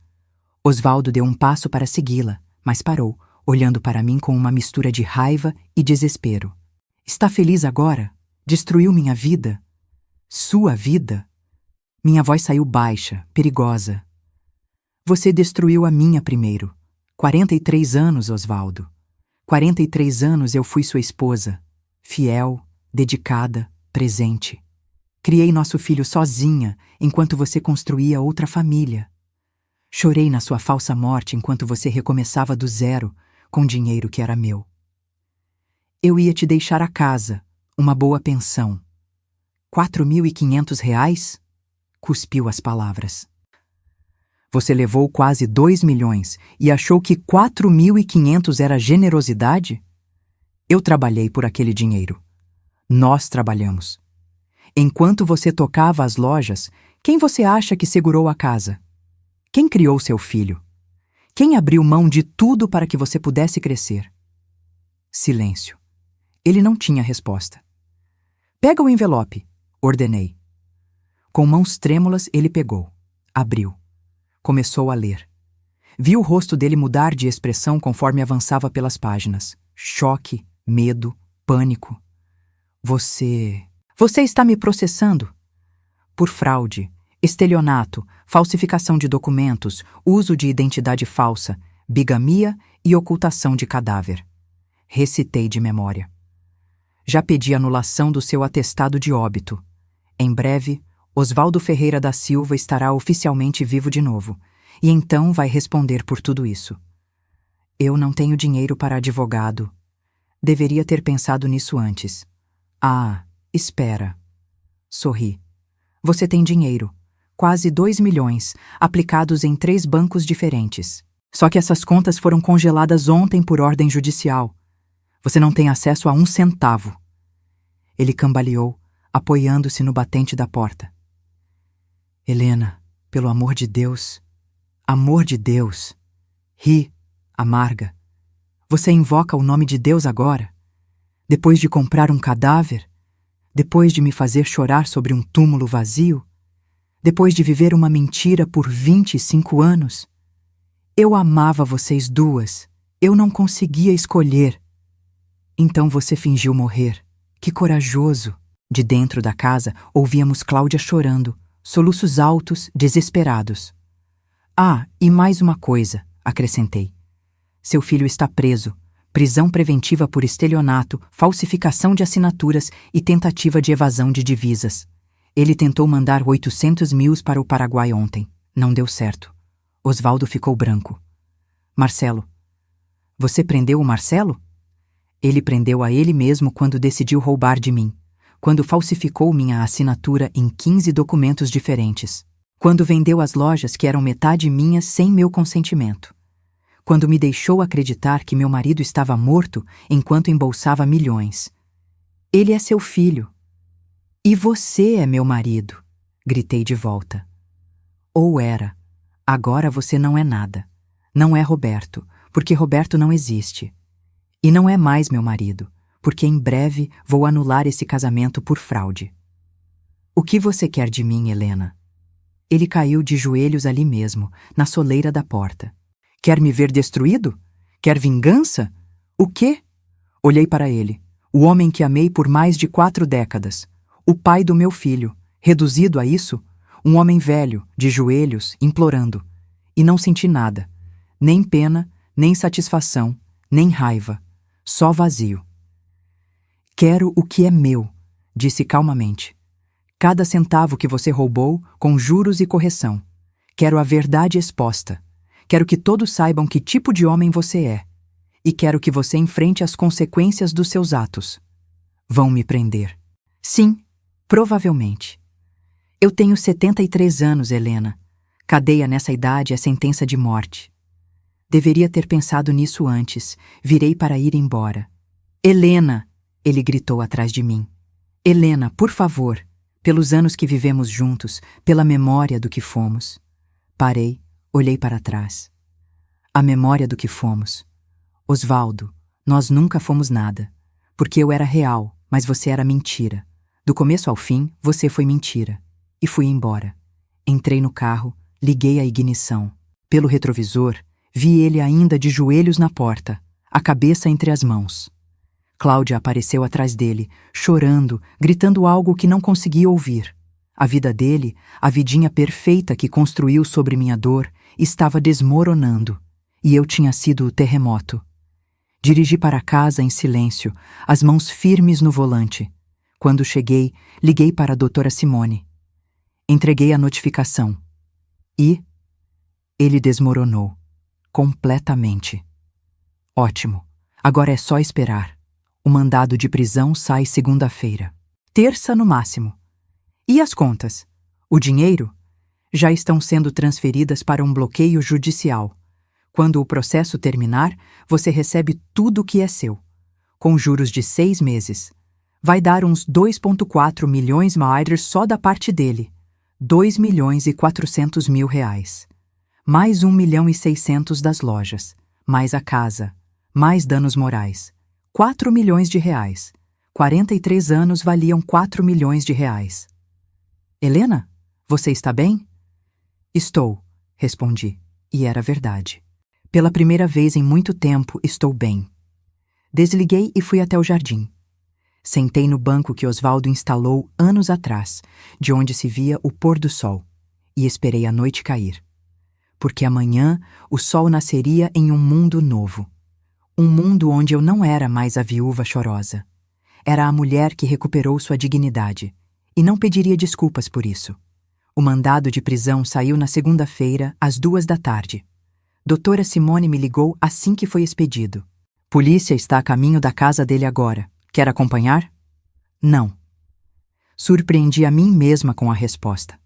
Osvaldo deu um passo para segui-la, mas parou, olhando para mim com uma mistura de raiva e desespero. Está feliz agora? Destruiu minha vida? Sua vida? Minha voz saiu baixa, perigosa. Você destruiu a minha primeiro. 43 anos, Osvaldo. 43 anos eu fui sua esposa. Fiel, dedicada, presente. Criei nosso filho sozinha, enquanto você construía outra família. Chorei na sua falsa morte enquanto você recomeçava do zero, com dinheiro que era meu. Eu ia te deixar a casa, uma boa pensão. R$ 4.500? Cuspiu as palavras. Você levou quase 2 milhões e achou que 4.500 era generosidade? Eu trabalhei por aquele dinheiro. Nós trabalhamos. Enquanto você tocava as lojas, quem você acha que segurou a casa? Quem criou seu filho? Quem abriu mão de tudo para que você pudesse crescer? Silêncio. Ele não tinha resposta. Pega o envelope, ordenei. Com mãos trêmulas, ele pegou. Abriu. Começou a ler. Vi o rosto dele mudar de expressão conforme avançava pelas páginas. Choque, medo, pânico. Você está me processando? Por fraude, estelionato, falsificação de documentos, uso de identidade falsa, bigamia e ocultação de cadáver. Recitei de memória. Já pedi anulação do seu atestado de óbito. Em breve, Osvaldo Ferreira da Silva estará oficialmente vivo de novo, e então vai responder por tudo isso. Eu não tenho dinheiro para advogado. Deveria ter pensado nisso antes. Ah, espera. Sorri. Você tem dinheiro. Quase 2 milhões, aplicados em 3 bancos diferentes. Só que essas contas foram congeladas ontem por ordem judicial. Você não tem acesso a 1 centavo. Ele cambaleou, apoiando-se no batente da porta. Helena, pelo amor de Deus. Amor de Deus. Ri, amarga. Você invoca o nome de Deus agora? Depois de comprar um cadáver? Depois de me fazer chorar sobre um túmulo vazio? Depois de viver uma mentira por 25 anos? Eu amava vocês duas. Eu não conseguia escolher. Então você fingiu morrer. Que corajoso! De dentro da casa, ouvíamos Cláudia chorando, soluços altos, desesperados. Ah, e mais uma coisa, acrescentei. Seu filho está preso. Prisão preventiva por estelionato, falsificação de assinaturas e tentativa de evasão de divisas. Ele tentou mandar 800 mil para o Paraguai ontem. Não deu certo. Osvaldo ficou branco. Marcelo. Você prendeu o Marcelo? Ele prendeu a ele mesmo quando decidiu roubar de mim. Quando falsificou minha assinatura em 15 documentos diferentes. Quando vendeu as lojas que eram metade minhas sem meu consentimento. quando me deixou acreditar que meu marido estava morto enquanto embolsava milhões. Ele é seu filho. E você é meu marido, gritei de volta. Ou era. Agora você não é nada. Não é Roberto, porque Roberto não existe. E não é mais meu marido, porque em breve vou anular esse casamento por fraude. O que você quer de mim, Helena? Ele caiu de joelhos ali mesmo, na soleira da porta. Quer me ver destruído? Quer vingança? O quê? Olhei para ele, o homem que amei por mais de 4 décadas, o pai do meu filho, reduzido a isso, um homem velho, de joelhos, implorando. E não senti nada, nem pena, nem satisfação, nem raiva, só vazio. Quero o que é meu, disse calmamente. Cada centavo que você roubou, com juros e correção. Quero a verdade exposta. Quero que todos saibam que tipo de homem você é. E quero que você enfrente as consequências dos seus atos. Vão me prender. Sim, provavelmente. Eu tenho 73 anos, Helena. Cadeia nessa idade é sentença de morte. Deveria ter pensado nisso antes. Virei para ir embora. Helena! Ele gritou atrás de mim. Helena, por favor. Pelos anos que vivemos juntos, pela memória do que fomos. Parei, olhei para trás. A memória do que fomos. Osvaldo, nós nunca fomos nada. Porque eu era real, mas você era mentira. Do começo ao fim, você foi mentira. E fui embora. Entrei no carro, liguei a ignição. Pelo retrovisor, vi ele ainda de joelhos na porta, a cabeça entre as mãos. Cláudia apareceu atrás dele, chorando, gritando algo que não conseguia ouvir. A vida dele, a vidinha perfeita que construiu sobre minha dor, estava desmoronando, e eu tinha sido o terremoto. Dirigi para casa em silêncio, as mãos firmes no volante. Quando cheguei, liguei para a doutora Simone. Entreguei a notificação. E ele desmoronou, completamente. Ótimo, agora é só esperar. O mandado de prisão sai segunda-feira. Terça no máximo. E as contas? O dinheiro? Já estão sendo transferidas para um bloqueio judicial. Quando o processo terminar, você recebe tudo o que é seu. Com juros de 6 meses. Vai dar uns 2,4 milhões mais só da parte dele. 2.400.000 reais. Mais 1.600.000 das lojas. Mais a casa. Mais danos morais. 4 milhões de reais. 43 anos valiam 4 milhões de reais. Helena, você está bem? Estou, respondi, e era verdade. Pela primeira vez em muito tempo, estou bem. Desliguei e fui até o jardim. Sentei no banco que Osvaldo instalou anos atrás, de onde se via o pôr do sol, e esperei a noite cair. Porque amanhã o sol nasceria em um mundo novo. Um mundo onde eu não era mais a viúva chorosa. Era a mulher que recuperou sua dignidade, e não pediria desculpas por isso. O mandado de prisão saiu na segunda-feira, às 2 da tarde. Doutora Simone me ligou assim que foi expedido. Polícia está a caminho da casa dele agora. Quer acompanhar? Não. Surpreendi a mim mesma com a resposta.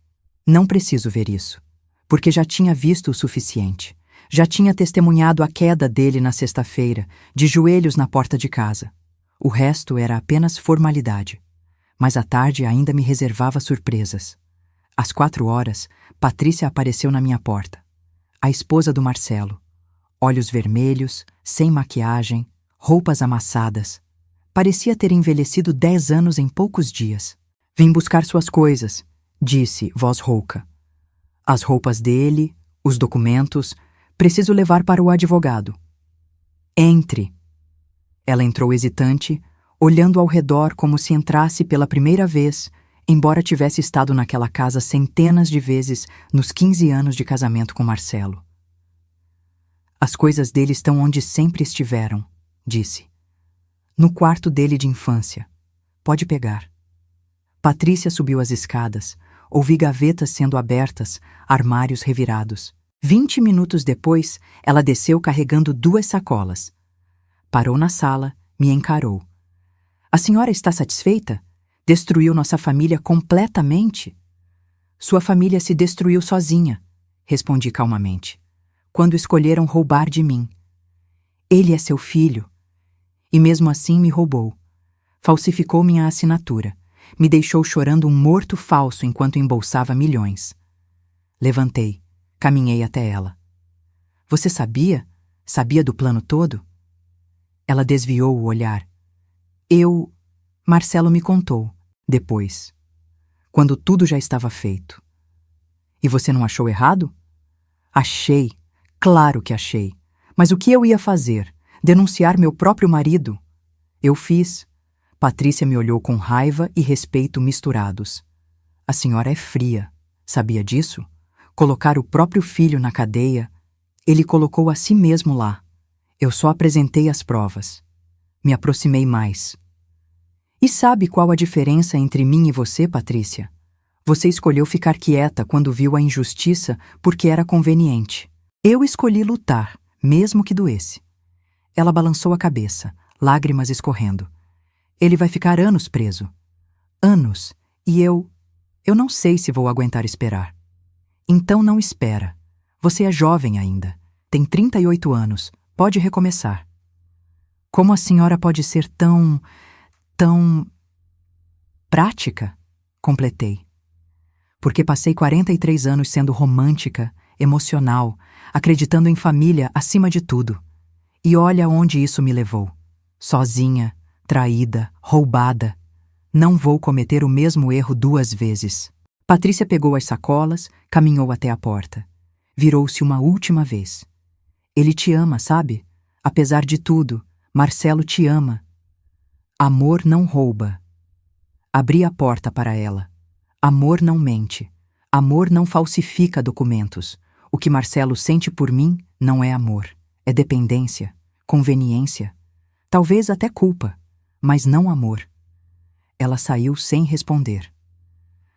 Não preciso ver isso, porque já tinha visto o suficiente. Já tinha testemunhado a queda dele na sexta-feira, de joelhos na porta de casa. O resto era apenas formalidade. Mas a tarde ainda me reservava surpresas. Às 4 horas, Patrícia apareceu na minha porta. A esposa do Marcelo. Olhos vermelhos, sem maquiagem, roupas amassadas. Parecia ter envelhecido 10 anos em poucos dias. Vim buscar suas coisas, disse, voz rouca. As roupas dele, os documentos... Preciso levar para o advogado. Entre. Ela entrou hesitante, olhando ao redor como se entrasse pela primeira vez, embora tivesse estado naquela casa centenas de vezes nos 15 anos de casamento com Marcelo. As coisas dele estão onde sempre estiveram, disse. No quarto dele de infância. Pode pegar. Patrícia subiu as escadas, ouvi gavetas sendo abertas, armários revirados. 20 minutos depois, ela desceu carregando 2 sacolas. Parou na sala, me encarou. A senhora está satisfeita? Destruiu nossa família completamente? Sua família se destruiu sozinha, respondi calmamente. quando escolheram roubar de mim. Ele é seu filho. E mesmo assim me roubou. Falsificou minha assinatura. Me deixou chorando um morto falso enquanto embolsava milhões. Levantei. Caminhei até ela. Você sabia? Sabia do plano todo? Ela desviou o olhar. Marcelo me contou, depois, quando tudo já estava feito. E você não achou errado? Achei, claro que achei. Mas o que eu ia fazer? Denunciar meu próprio marido? Eu fiz. Patrícia me olhou com raiva e respeito misturados. A senhora é fria. Sabia disso? Colocar o próprio filho na cadeia. Ele colocou a si mesmo lá. Eu só apresentei as provas. Me aproximei mais. E sabe qual a diferença entre mim e você, Patrícia? Você escolheu ficar quieta quando viu a injustiça porque era conveniente. Eu escolhi lutar, mesmo que doesse. Ela balançou a cabeça, lágrimas escorrendo. Ele vai ficar anos preso. Anos. E eu não sei se vou aguentar esperar. Então não espera. Você é jovem ainda. Tem 38 anos. Pode recomeçar. Como a senhora pode ser tão prática? Completei. Porque passei 43 anos sendo romântica, emocional, acreditando em família acima de tudo. E olha onde isso me levou. Sozinha, traída, roubada. Não vou cometer o mesmo erro 2 vezes. Patrícia pegou as sacolas, caminhou até a porta. Virou-se uma última vez. Ele te ama, sabe? Apesar de tudo, Marcelo te ama. Amor não rouba. Abri a porta para ela. Amor não mente. Amor não falsifica documentos. O que Marcelo sente por mim não é amor. É dependência, conveniência. Talvez até culpa, mas não amor. Ela saiu sem responder.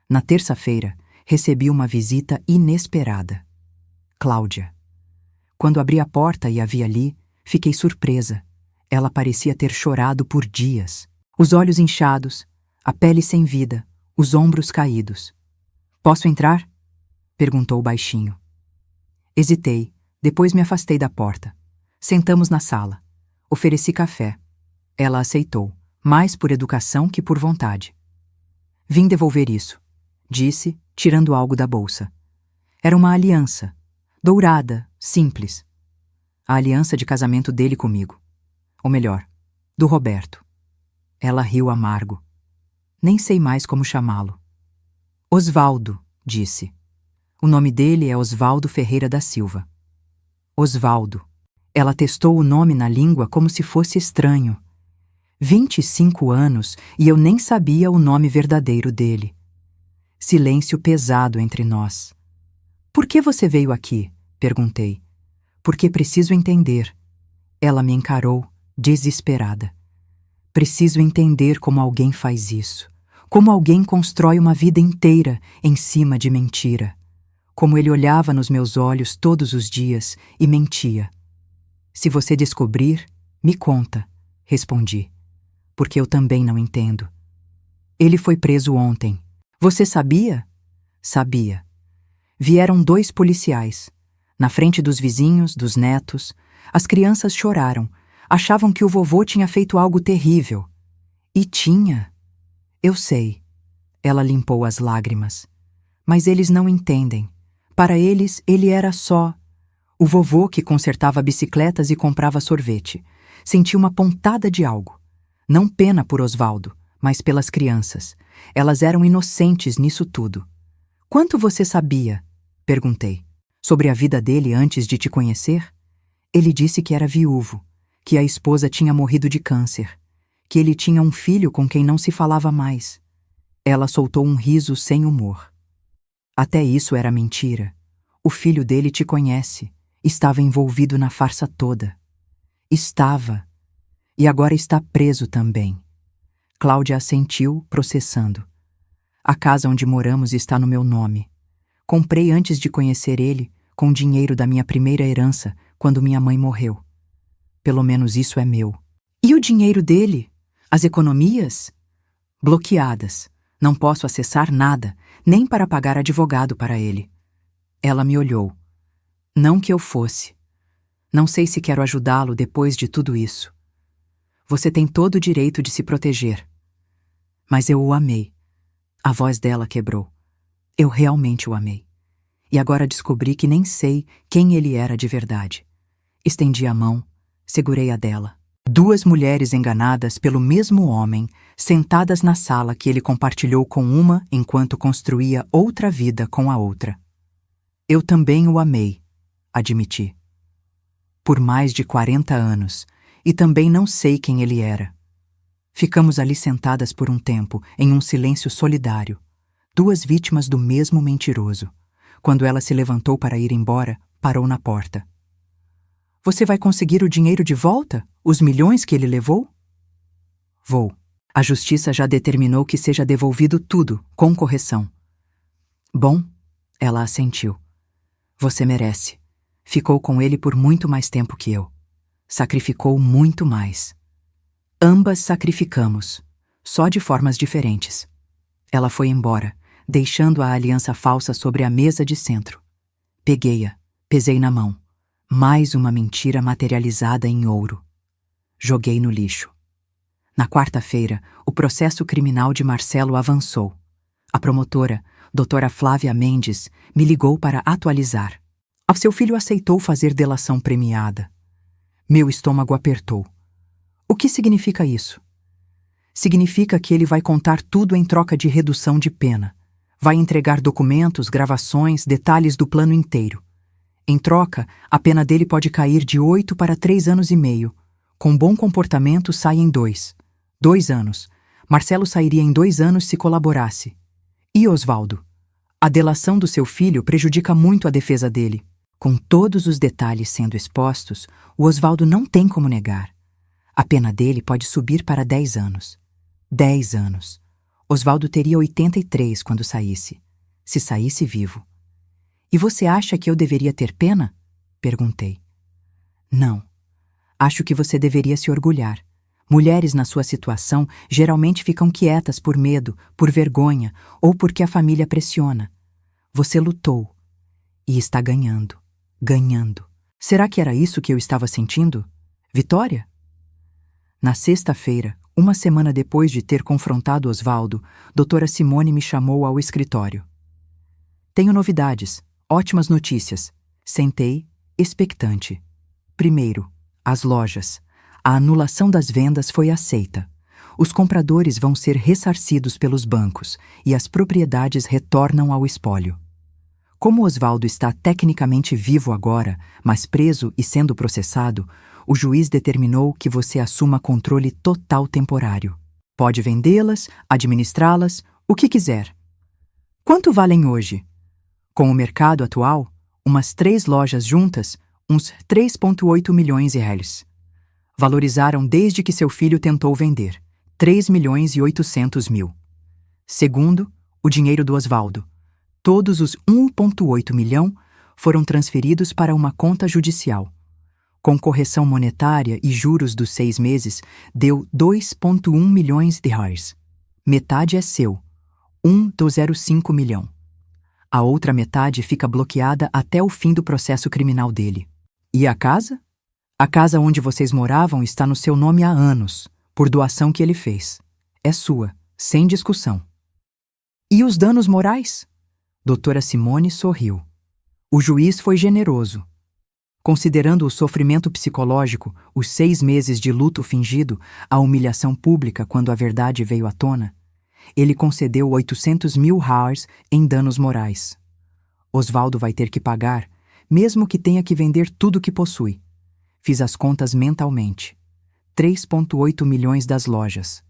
Na terça-feira, recebi uma visita inesperada. Cláudia. Quando abri a porta e a vi ali, fiquei surpresa. Ela parecia ter chorado por dias. Os olhos inchados, a pele sem vida, os ombros caídos. Posso entrar? Perguntou baixinho. Hesitei, depois me afastei da porta. Sentamos na sala. Ofereci café. Ela aceitou, mais por educação que por vontade. Vim devolver isso, disse, tirando algo da bolsa. Era uma aliança, dourada, simples. A aliança de casamento dele comigo. Ou melhor, do Roberto. Ela riu amargo. Nem sei mais como chamá-lo. Osvaldo, disse. O nome dele é Osvaldo Ferreira da Silva. Osvaldo. Ela testou o nome na língua como se fosse estranho. 25 anos e eu nem sabia o nome verdadeiro dele. Silêncio pesado entre nós. Por que você veio aqui? Perguntei. Porque preciso entender. Ela me encarou, desesperada. Preciso entender como alguém faz isso. Como alguém constrói uma vida inteira em cima de mentira. Como ele olhava nos meus olhos todos os dias e mentia. Se você descobrir, me conta, respondi. Porque eu também não entendo. Ele foi preso ontem. Você sabia? Sabia. Vieram 2 policiais. Na frente dos vizinhos, dos netos, as crianças choraram. Achavam que o vovô tinha feito algo terrível. E tinha. Eu sei. Ela limpou as lágrimas. Mas eles não entendem. Para eles, ele era só o vovô que consertava bicicletas e comprava sorvete. Senti uma pontada de algo. Não pena por Osvaldo, mas pelas crianças. Elas eram inocentes nisso tudo. Quanto você sabia? Perguntei. Sobre a vida dele antes de te conhecer? Ele disse que era viúvo, que a esposa tinha morrido de câncer, que ele tinha um filho com quem não se falava mais. Ela soltou um riso sem humor. Até isso era mentira. O filho dele te conhece. Estava envolvido na farsa toda. Estava. E agora está preso também. Cláudia assentiu, processando. A casa onde moramos está no meu nome. Comprei antes de conhecer ele, com dinheiro da minha primeira herança, quando minha mãe morreu. Pelo menos isso é meu. E o dinheiro dele? As economias? Bloqueadas. Não posso acessar nada, nem para pagar advogado para ele. Ela me olhou. Não que eu fosse. Não sei se quero ajudá-lo depois de tudo isso. Você tem todo o direito de se proteger. Mas eu o amei. A voz dela quebrou. Eu realmente o amei. E agora descobri que nem sei quem ele era de verdade. Estendi a mão, segurei a dela. Duas mulheres enganadas pelo mesmo homem, sentadas na sala que ele compartilhou com uma enquanto construía outra vida com a outra. Eu também o amei, admiti. Por mais de 40 anos, e também não sei quem ele era. Ficamos ali sentadas por um tempo, em um silêncio solidário, duas vítimas do mesmo mentiroso. Quando ela se levantou para ir embora, parou na porta. Você vai conseguir o dinheiro de volta? Os milhões que ele levou? Vou. A justiça já determinou que seja devolvido tudo, com correção. Bom, ela assentiu. Você merece. Ficou com ele por muito mais tempo que eu. Sacrificou muito mais. Ambas sacrificamos, só de formas diferentes. Ela foi embora, deixando a aliança falsa sobre a mesa de centro. Peguei-a, pesei na mão. Mais uma mentira materializada em ouro. Joguei no lixo. Na quarta-feira, o processo criminal de Marcelo avançou. A promotora, doutora Flávia Mendes, me ligou para atualizar. Seu filho aceitou fazer delação premiada. Meu estômago apertou. O que significa isso? Significa que ele vai contar tudo em troca de redução de pena. Vai entregar documentos, gravações, detalhes do plano inteiro. Em troca, a pena dele pode cair de 8 para 3 anos e meio. Com bom comportamento, sai em 2. 2 anos. Marcelo sairia em 2 anos se colaborasse. E Osvaldo? A delação do seu filho prejudica muito a defesa dele. Com todos os detalhes sendo expostos, o Osvaldo não tem como negar. A pena dele pode subir para 10 anos. 10 anos. Osvaldo teria 83 quando saísse. Se saísse vivo. E você acha que eu deveria ter pena? Perguntei. Não. Acho que você deveria se orgulhar. Mulheres na sua situação geralmente ficam quietas por medo, por vergonha ou porque a família pressiona. Você lutou. E está ganhando. Ganhando. Será que era isso que eu estava sentindo? Vitória? Na sexta-feira, uma semana depois de ter confrontado Osvaldo, doutora Simone me chamou ao escritório. Tenho novidades. Ótimas notícias. Sentei, expectante. Primeiro, as lojas. A anulação das vendas foi aceita. Os compradores vão ser ressarcidos pelos bancos e as propriedades retornam ao espólio. Como Osvaldo está tecnicamente vivo agora, mas preso e sendo processado, o juiz determinou que você assuma controle total temporário. Pode vendê-las, administrá-las, o que quiser. Quanto valem hoje? Com o mercado atual, umas 3 lojas juntas, uns 3,8 milhões de reais. Valorizaram desde que seu filho tentou vender, 3 milhões e 800 mil. Segundo, o dinheiro do Osvaldo. Todos os 1,8 milhão foram transferidos para uma conta judicial. Com correção monetária e juros dos 6 meses, deu 2,1 milhões de reais. Metade é seu, 1,05 milhão. A outra metade fica bloqueada até o fim do processo criminal dele. E a casa? A casa onde vocês moravam está no seu nome há anos, por doação que ele fez. É sua, sem discussão. E os danos morais? Doutora Simone sorriu. O juiz foi generoso. Considerando o sofrimento psicológico, os 6 meses de luto fingido, a humilhação pública quando a verdade veio à tona, ele concedeu 800 mil reais em danos morais. Osvaldo vai ter que pagar, mesmo que tenha que vender tudo que possui. Fiz as contas mentalmente. 3,8 milhões das lojas.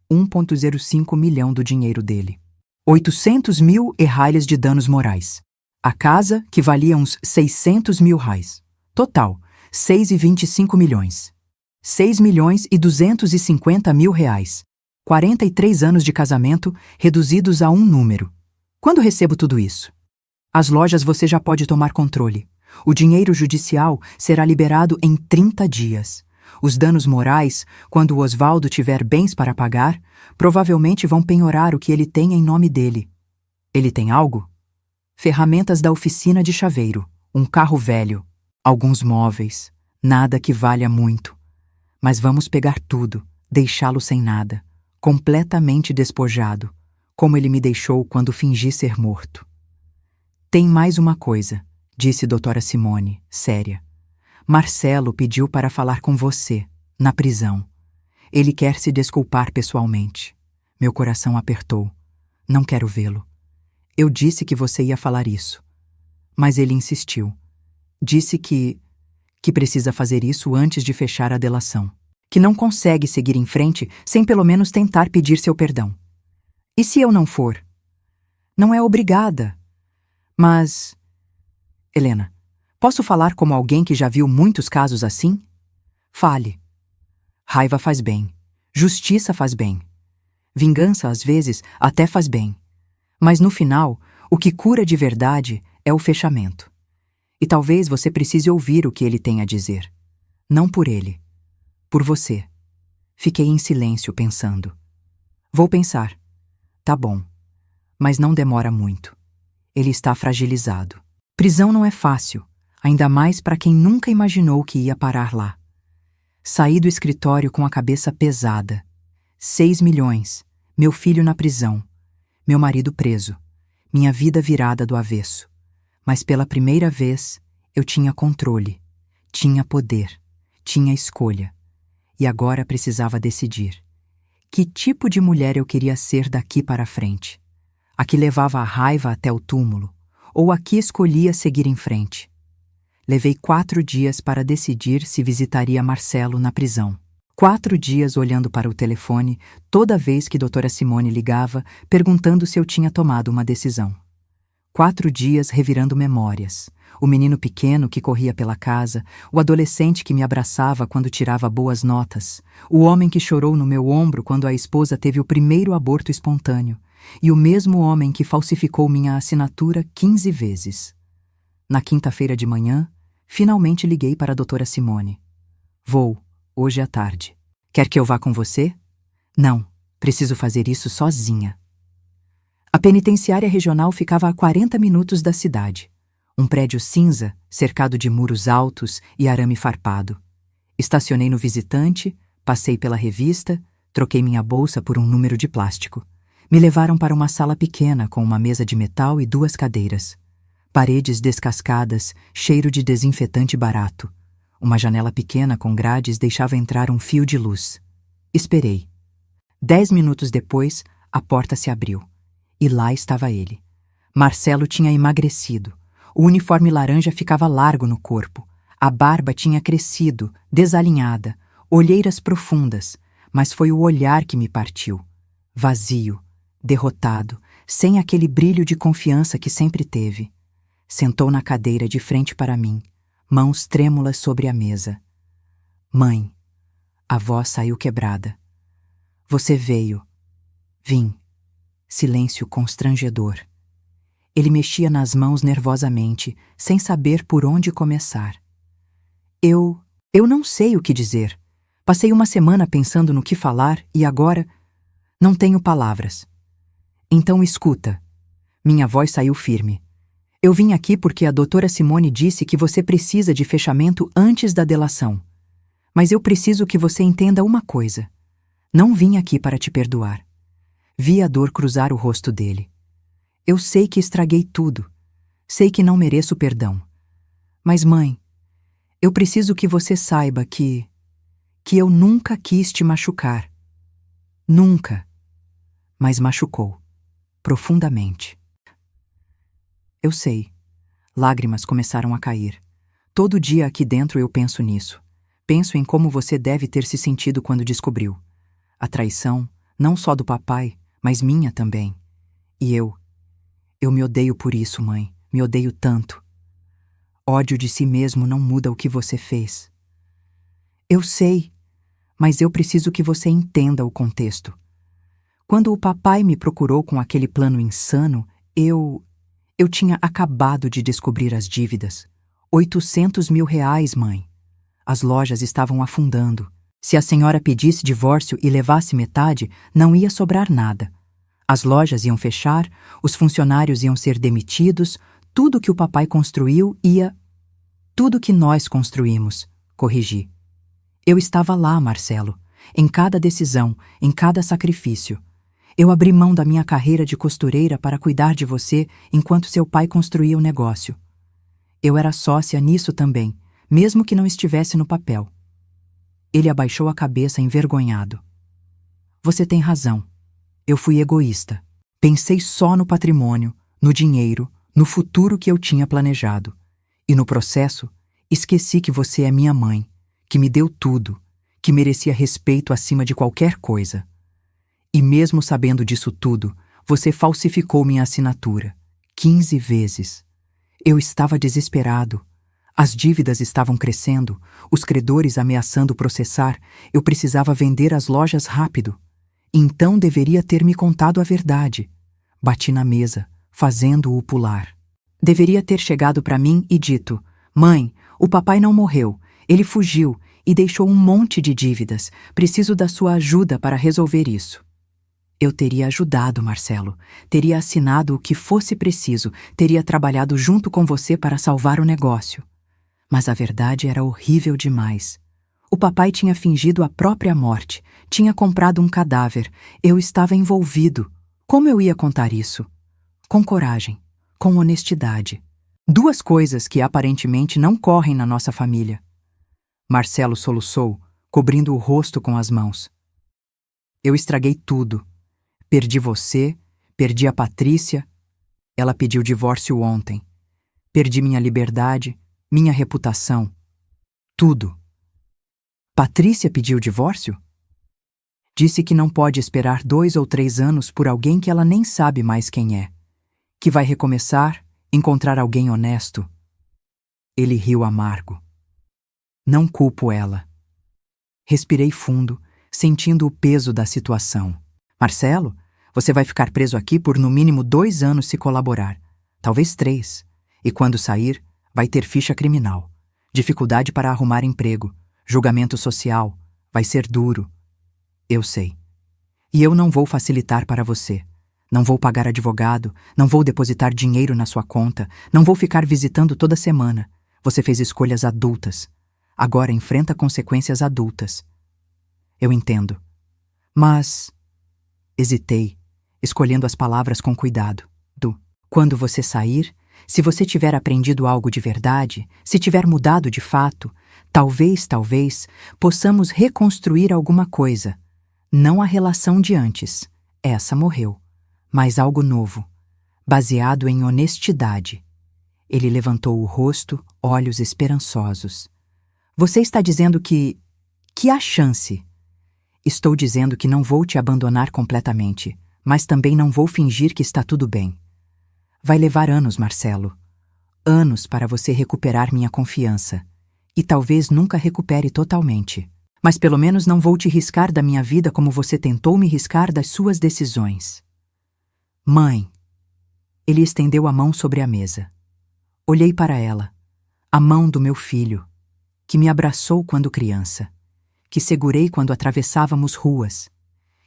1,05 milhão do dinheiro dele. 800 mil reais de danos morais. A casa, que valia uns 600 mil reais. Total, 6,25 milhões. 6 milhões e 250 mil reais. 43 anos de casamento reduzidos a um número. Quando recebo tudo isso? As lojas você já pode tomar controle. O dinheiro judicial será liberado em 30 dias. Os danos morais, quando o Osvaldo tiver bens para pagar, provavelmente vão penhorar o que ele tem em nome dele. Ele tem algo? Ferramentas da oficina de chaveiro, Um carro velho, alguns móveis, nada que valha muito. Mas vamos pegar tudo, deixá-lo sem nada, completamente despojado, como ele me deixou quando fingi ser morto. Tem mais uma coisa, disse doutora Simone, séria. Marcelo pediu para falar com você, na prisão. Ele quer se desculpar pessoalmente. Meu coração apertou. Não quero vê-lo. Eu disse que você ia falar isso. Mas ele insistiu. Disse que precisa fazer isso antes de fechar a delação. Que não consegue seguir em frente sem pelo menos tentar pedir seu perdão. E se eu não for? Não é obrigada. Mas... Helena, posso falar como alguém que já viu muitos casos assim? Fale. Raiva faz bem. Justiça faz bem. Vingança, às vezes, até faz bem. Mas no final, o que cura de verdade é o fechamento. E talvez você precise ouvir o que ele tem a dizer. Não por ele. Por você. Fiquei em silêncio pensando. Vou pensar. Tá bom. Mas não demora muito. Ele está fragilizado. Prisão não é fácil, ainda mais para quem nunca imaginou que ia parar lá. Saí do escritório com a cabeça pesada. 6 milhões, meu filho na prisão, meu marido preso, minha vida virada do avesso. Mas pela primeira vez, eu tinha controle, tinha poder, tinha escolha. E agora precisava decidir. Que tipo de mulher eu queria ser daqui para frente? A que levava a raiva até o túmulo, ou a que escolhia seguir em frente? Levei 4 dias para decidir se visitaria Marcelo na prisão. 4 dias olhando para o telefone toda vez que doutora Simone ligava, perguntando se eu tinha tomado uma decisão. 4 dias revirando memórias. O menino pequeno que corria pela casa, o adolescente que me abraçava quando tirava boas notas, o homem que chorou no meu ombro quando a esposa teve o primeiro aborto espontâneo, e o mesmo homem que falsificou minha assinatura 15 vezes. Na quinta-feira de manhã, finalmente liguei para a doutora Simone. Vou, hoje à tarde. Quer que eu vá com você? Não, preciso fazer isso sozinha. A penitenciária regional ficava a 40 minutos da cidade. Um prédio cinza, cercado de muros altos e arame farpado. Estacionei no visitante, passei pela revista, troquei minha bolsa por um número de plástico. Me levaram para uma sala pequena com uma mesa de metal e 2 cadeiras. Paredes descascadas, cheiro de desinfetante barato. Uma janela pequena com grades deixava entrar um fio de luz. Esperei. 10 minutos depois, a porta se abriu. E lá estava ele. Marcelo tinha emagrecido. O uniforme laranja ficava largo no corpo. A barba tinha crescido, desalinhada, olheiras profundas, mas foi o olhar que me partiu. Vazio, derrotado, sem aquele brilho de confiança que sempre teve. Sentou na cadeira de frente para mim, mãos trêmulas sobre a mesa. Mãe, a voz saiu quebrada. Você veio. Vim. Silêncio constrangedor. Ele mexia nas mãos nervosamente, sem saber por onde começar. Eu não sei o que dizer. Passei uma semana pensando no que falar e agora não tenho palavras. Então escuta. Minha voz saiu firme. Eu vim aqui porque a doutora Simone disse que você precisa de fechamento antes da delação. Mas eu preciso que você entenda uma coisa. Não vim aqui para te perdoar. Vi a dor cruzar o rosto dele. Eu sei que estraguei tudo. Sei que não mereço perdão. Mas, mãe, eu preciso que você saiba que eu nunca quis te machucar. Nunca. Mas machucou. Profundamente. Eu sei. Lágrimas começaram a cair. Todo dia aqui dentro eu penso nisso. Penso em como você deve ter se sentido quando descobriu. A traição, não só do papai, mas minha também. E eu me odeio por isso, mãe. Me odeio tanto. Ódio de si mesmo não muda o que você fez. Eu sei, mas eu preciso que você entenda o contexto. Quando o papai me procurou com aquele plano insano, eu tinha acabado de descobrir as dívidas. 800 mil reais, mãe. As lojas estavam afundando. Se a senhora pedisse divórcio e levasse metade, não ia sobrar nada. As lojas iam fechar, os funcionários iam ser demitidos, tudo que o papai construiu ia Tudo que nós construímos, corrigi. Eu estava lá, Marcelo, em cada decisão, em cada sacrifício. Eu abri mão da minha carreira de costureira para cuidar de você enquanto seu pai construía o negócio. Eu era sócia nisso também, mesmo que não estivesse no papel. Ele abaixou a cabeça envergonhado. Você tem razão. Eu fui egoísta. Pensei só no patrimônio, no dinheiro, no futuro que eu tinha planejado. E no processo, esqueci que você é minha mãe, que me deu tudo, que merecia respeito acima de qualquer coisa. E mesmo sabendo disso tudo, você falsificou minha assinatura. 15 vezes. Eu estava desesperado. As dívidas estavam crescendo, os credores ameaçando processar, eu precisava vender as lojas rápido. Então deveria ter me contado a verdade. Bati na mesa, fazendo-o pular. Deveria ter chegado para mim e dito: Mãe, o papai não morreu, ele fugiu e deixou um monte de dívidas. Preciso da sua ajuda para resolver isso. Eu teria ajudado, Marcelo. Teria assinado o que fosse preciso, teria trabalhado junto com você para salvar o negócio. Mas a verdade era horrível demais. O papai tinha fingido a própria morte, tinha comprado um cadáver, eu estava envolvido. Como eu ia contar isso? Com coragem, com honestidade. 2 coisas que aparentemente não correm na nossa família. Marcelo soluçou, cobrindo o rosto com as mãos. Eu estraguei tudo. Perdi você, perdi a Patrícia. Ela pediu divórcio ontem. Perdi minha liberdade, minha reputação. Tudo. Patrícia pediu divórcio? Disse que não pode esperar 2 ou 3 anos por alguém que ela nem sabe mais quem é. Que vai recomeçar, encontrar alguém honesto. Ele riu amargo. Não culpo ela. Respirei fundo, sentindo o peso da situação. Marcelo, você vai ficar preso aqui por no mínimo 2 anos se colaborar. Talvez 3. E quando sair, vai ter ficha criminal. Dificuldade para arrumar emprego. Julgamento social. Vai ser duro. Eu sei. E eu não vou facilitar para você. Não vou pagar advogado, não vou depositar dinheiro na sua conta, não vou ficar visitando toda semana. Você fez escolhas adultas. Agora enfrenta consequências adultas. Eu entendo. Mas... Hesitei, escolhendo as palavras com cuidado. Quando você sair, se você tiver aprendido algo de verdade, se tiver mudado de fato, talvez, possamos reconstruir alguma coisa. Não a relação de antes. Essa morreu. Mas algo novo, baseado em honestidade. Ele levantou o rosto, olhos esperançosos. Você está dizendo que há chance. Estou dizendo que não vou te abandonar completamente, mas também não vou fingir que está tudo bem. Vai levar anos, Marcelo. Anos para você recuperar minha confiança. E talvez nunca recupere totalmente. Mas pelo menos não vou te riscar da minha vida como você tentou me riscar das suas decisões. Mãe. Ele estendeu a mão sobre a mesa. Olhei para ela. A mão do meu filho, que me abraçou quando criança, que segurei quando atravessávamos ruas,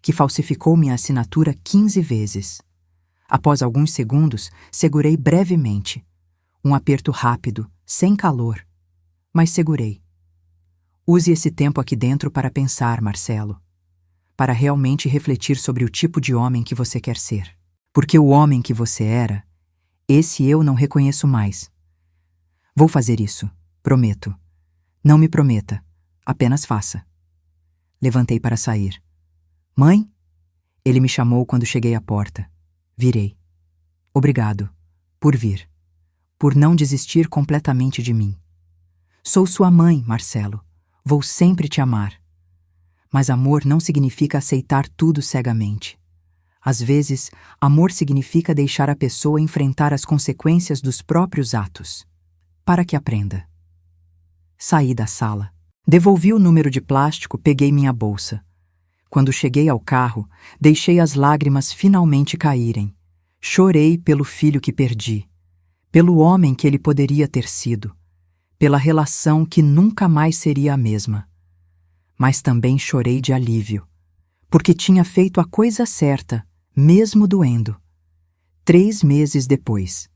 que falsificou minha assinatura 15 vezes. Após alguns segundos, segurei brevemente. Um aperto rápido, sem calor. Mas segurei. Use esse tempo aqui dentro para pensar, Marcelo. Para realmente refletir sobre o tipo de homem que você quer ser. Porque o homem que você era, esse eu não reconheço mais. Vou fazer isso, prometo. Não me prometa, apenas faça. Levantei para sair. Mãe? Ele me chamou quando cheguei à porta. Virei. Obrigado, por vir. Por não desistir completamente de mim. Sou sua mãe, Marcelo. Vou sempre te amar. Mas amor não significa aceitar tudo cegamente. Às vezes, amor significa deixar a pessoa enfrentar as consequências dos próprios atos. Para que aprenda. Saí da sala. Devolvi o número de plástico, peguei minha bolsa. Quando cheguei ao carro, deixei as lágrimas finalmente caírem. Chorei pelo filho que perdi, pelo homem que ele poderia ter sido, pela relação que nunca mais seria a mesma. Mas também chorei de alívio, porque tinha feito a coisa certa, mesmo doendo. 3 meses depois.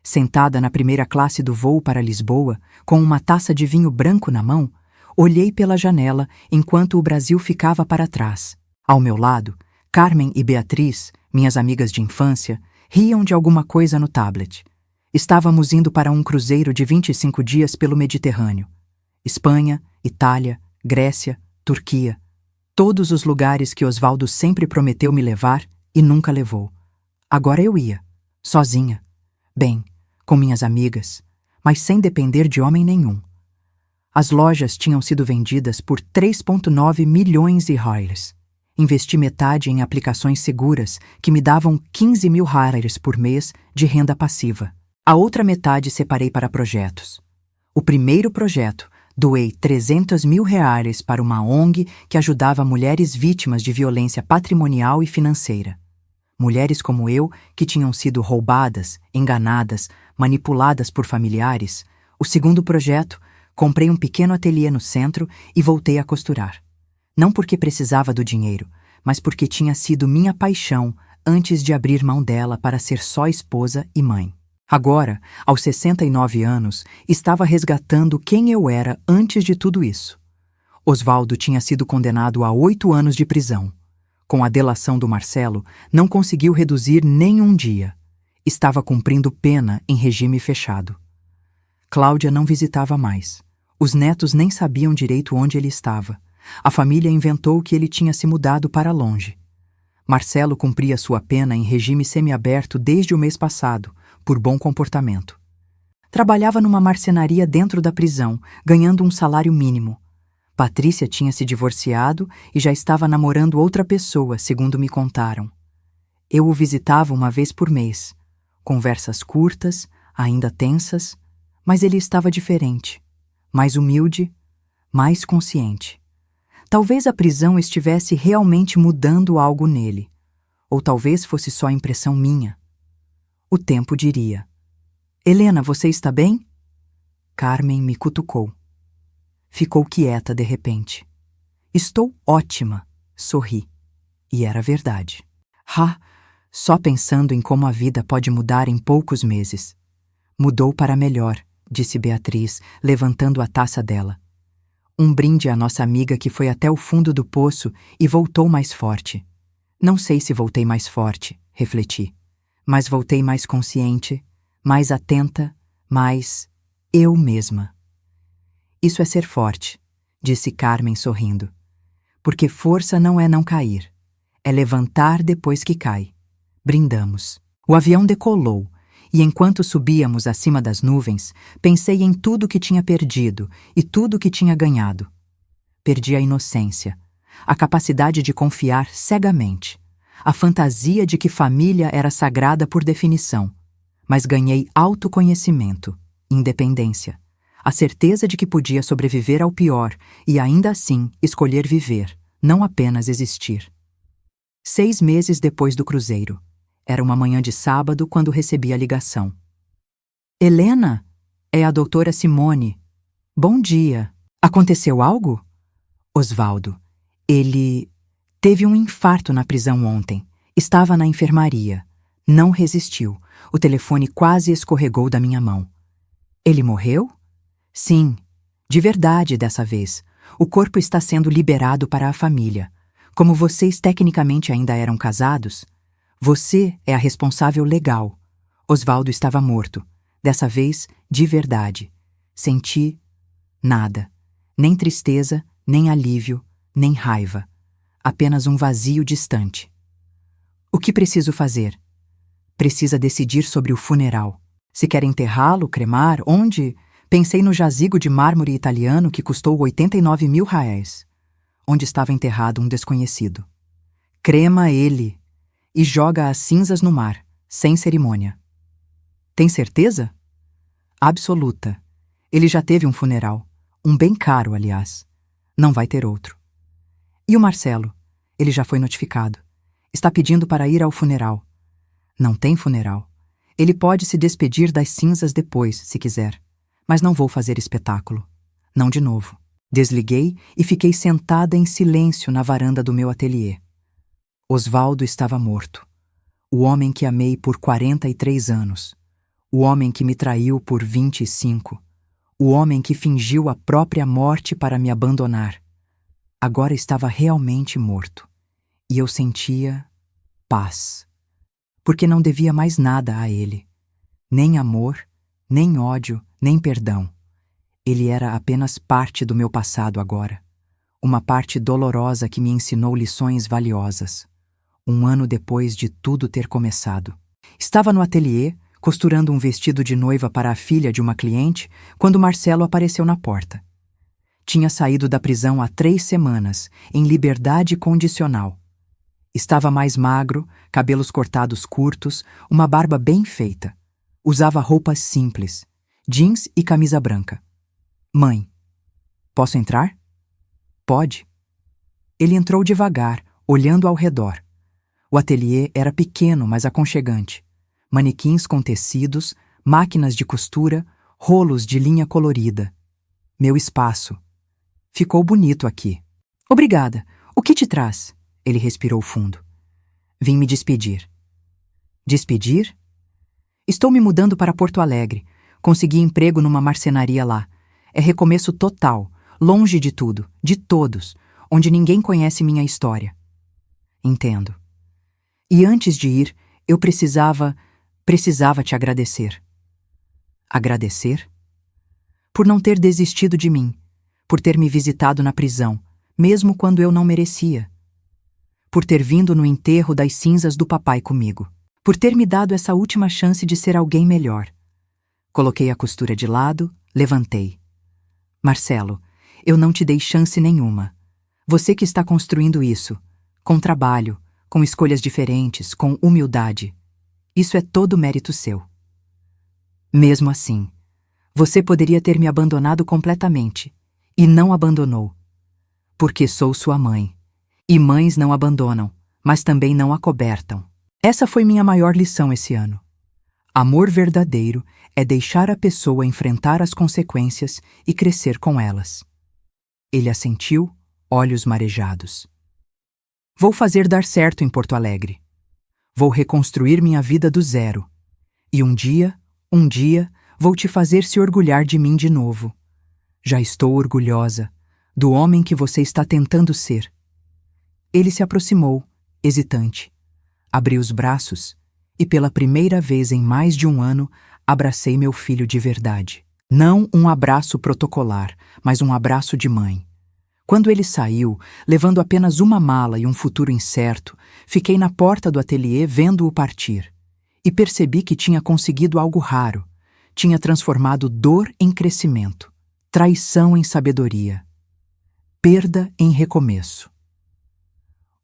Sentada na primeira classe do voo para Lisboa, com uma taça de vinho branco na mão, olhei pela janela enquanto o Brasil ficava para trás. Ao meu lado, Carmen e Beatriz, minhas amigas de infância, riam de alguma coisa no tablet. Estávamos indo para um cruzeiro de 25 dias pelo Mediterrâneo. Espanha, Itália, Grécia, Turquia. Todos os lugares que Osvaldo sempre prometeu me levar e nunca levou. Agora eu ia, sozinha. Bem, com minhas amigas, mas sem depender de homem nenhum. As lojas tinham sido vendidas por 3,9 milhões de reais. Investi metade em aplicações seguras que me davam 15 mil reais por mês de renda passiva. A outra metade separei para projetos. O primeiro projeto, doei 300 mil reais para uma ONG que ajudava mulheres vítimas de violência patrimonial e financeira. Mulheres como eu, que tinham sido roubadas, enganadas, manipuladas por familiares. O segundo projeto, comprei um pequeno ateliê no centro e voltei a costurar. Não porque precisava do dinheiro, mas porque tinha sido minha paixão antes de abrir mão dela para ser só esposa e mãe. Agora, aos 69 anos, estava resgatando quem eu era antes de tudo isso. Osvaldo tinha sido condenado a 8 anos de prisão. Com a delação do Marcelo, não conseguiu reduzir nem um dia. Estava cumprindo pena em regime fechado. Cláudia não visitava mais. Os netos nem sabiam direito onde ele estava. A família inventou que ele tinha se mudado para longe. Marcelo cumpria sua pena em regime semiaberto desde o mês passado, por bom comportamento. Trabalhava numa marcenaria dentro da prisão, ganhando um salário mínimo. Patrícia tinha se divorciado e já estava namorando outra pessoa, segundo me contaram. Eu o visitava uma vez por mês. Conversas curtas, ainda tensas, mas ele estava diferente, mais humilde, mais consciente. Talvez a prisão estivesse realmente mudando algo nele, ou talvez fosse só impressão minha. O tempo diria. Helena, você está bem? Carmen me cutucou. Ficou quieta de repente. Estou ótima, sorri. E era verdade. Só pensando em como a vida pode mudar em poucos meses. Mudou para melhor, disse Beatriz, levantando a taça dela. Um brinde à nossa amiga que foi até o fundo do poço e voltou mais forte. Não sei se voltei mais forte, refleti. Mas voltei mais consciente, mais atenta, mais eu mesma. Isso é ser forte, disse Carmen sorrindo. Porque força não é não cair. É levantar depois que cai. Brindamos. O avião decolou, e enquanto subíamos acima das nuvens, pensei em tudo que tinha perdido e tudo que tinha ganhado. Perdi a inocência, a capacidade de confiar cegamente, a fantasia de que família era sagrada por definição, mas ganhei autoconhecimento, independência, a certeza de que podia sobreviver ao pior e ainda assim escolher viver, não apenas existir. 6 meses depois do cruzeiro. Era uma manhã de sábado quando recebi a ligação. Helena, é a doutora Simone. Bom dia. Aconteceu algo? Osvaldo. Ele teve um infarto na prisão ontem. Estava na enfermaria. Não resistiu. O telefone quase escorregou da minha mão. Ele morreu? Sim, de verdade dessa vez. O corpo está sendo liberado para a família. Como vocês tecnicamente ainda eram casados, você é a responsável legal. Osvaldo estava morto. Dessa vez, de verdade. Senti nada. Nem tristeza, nem alívio, nem raiva. Apenas um vazio distante. O que preciso fazer? Precisa decidir sobre o funeral. Se quer enterrá-lo, cremar, onde? Pensei no jazigo de mármore italiano que custou 89 mil reais, onde estava enterrado um desconhecido. Crema ele e joga as cinzas no mar, sem cerimônia. Tem certeza? Absoluta. Ele já teve um funeral. Um bem caro, aliás. Não vai ter outro. E o Marcelo? Ele já foi notificado. Está pedindo para ir ao funeral. Não tem funeral. Ele pode se despedir das cinzas depois, se quiser. Mas não vou fazer espetáculo. Não de novo. Desliguei e fiquei sentada em silêncio na varanda do meu ateliê. Osvaldo estava morto. O homem que amei por 43 anos. O homem que me traiu por 25. O homem que fingiu a própria morte para me abandonar. Agora estava realmente morto. E eu sentia paz. Porque não devia mais nada a ele. Nem amor, nem ódio, nem perdão. Ele era apenas parte do meu passado agora. Uma parte dolorosa que me ensinou lições valiosas. 1 ano depois de tudo ter começado. Estava no ateliê, costurando um vestido de noiva para a filha de uma cliente, quando Marcelo apareceu na porta. Tinha saído da prisão há 3 semanas, em liberdade condicional. Estava mais magro, cabelos cortados curtos, uma barba bem feita. Usava roupas simples, jeans e camisa branca. Mãe, posso entrar? Pode. Ele entrou devagar, olhando ao redor. O ateliê era pequeno, mas aconchegante. Manequins com tecidos, máquinas de costura, rolos de linha colorida. Meu espaço. Ficou bonito aqui. Obrigada. O que te traz? Ele respirou fundo. Vim me despedir. Despedir? Estou me mudando para Porto Alegre. Consegui emprego numa marcenaria lá. É recomeço total, longe de tudo, de todos, onde ninguém conhece minha história. Entendo. E antes de ir, eu precisava te agradecer. Agradecer? Por não ter desistido de mim, por ter me visitado na prisão, mesmo quando eu não merecia. Por ter vindo no enterro das cinzas do papai comigo. Por ter me dado essa última chance de ser alguém melhor. Coloquei a costura de lado, levantei. Marcelo, eu não te dei chance nenhuma. Você que está construindo isso, com trabalho, com escolhas diferentes, com humildade. Isso é todo mérito seu. Mesmo assim, você poderia ter me abandonado completamente, e não abandonou. Porque sou sua mãe. E mães não abandonam, mas também não acobertam. Essa foi minha maior lição esse ano. Amor verdadeiro é deixar a pessoa enfrentar as consequências e crescer com elas. Ele assentiu, olhos marejados. Vou fazer dar certo em Porto Alegre. Vou reconstruir minha vida do zero. E um dia, vou te fazer se orgulhar de mim de novo. Já estou orgulhosa do homem que você está tentando ser. Ele se aproximou, hesitante. Abri os braços e, pela primeira vez em mais de 1 ano, abracei meu filho de verdade. Não um abraço protocolar, mas um abraço de mãe. Quando ele saiu, levando apenas uma mala e um futuro incerto, fiquei na porta do ateliê vendo-o partir. E percebi que tinha conseguido algo raro. Tinha transformado dor em crescimento, traição em sabedoria, perda em recomeço.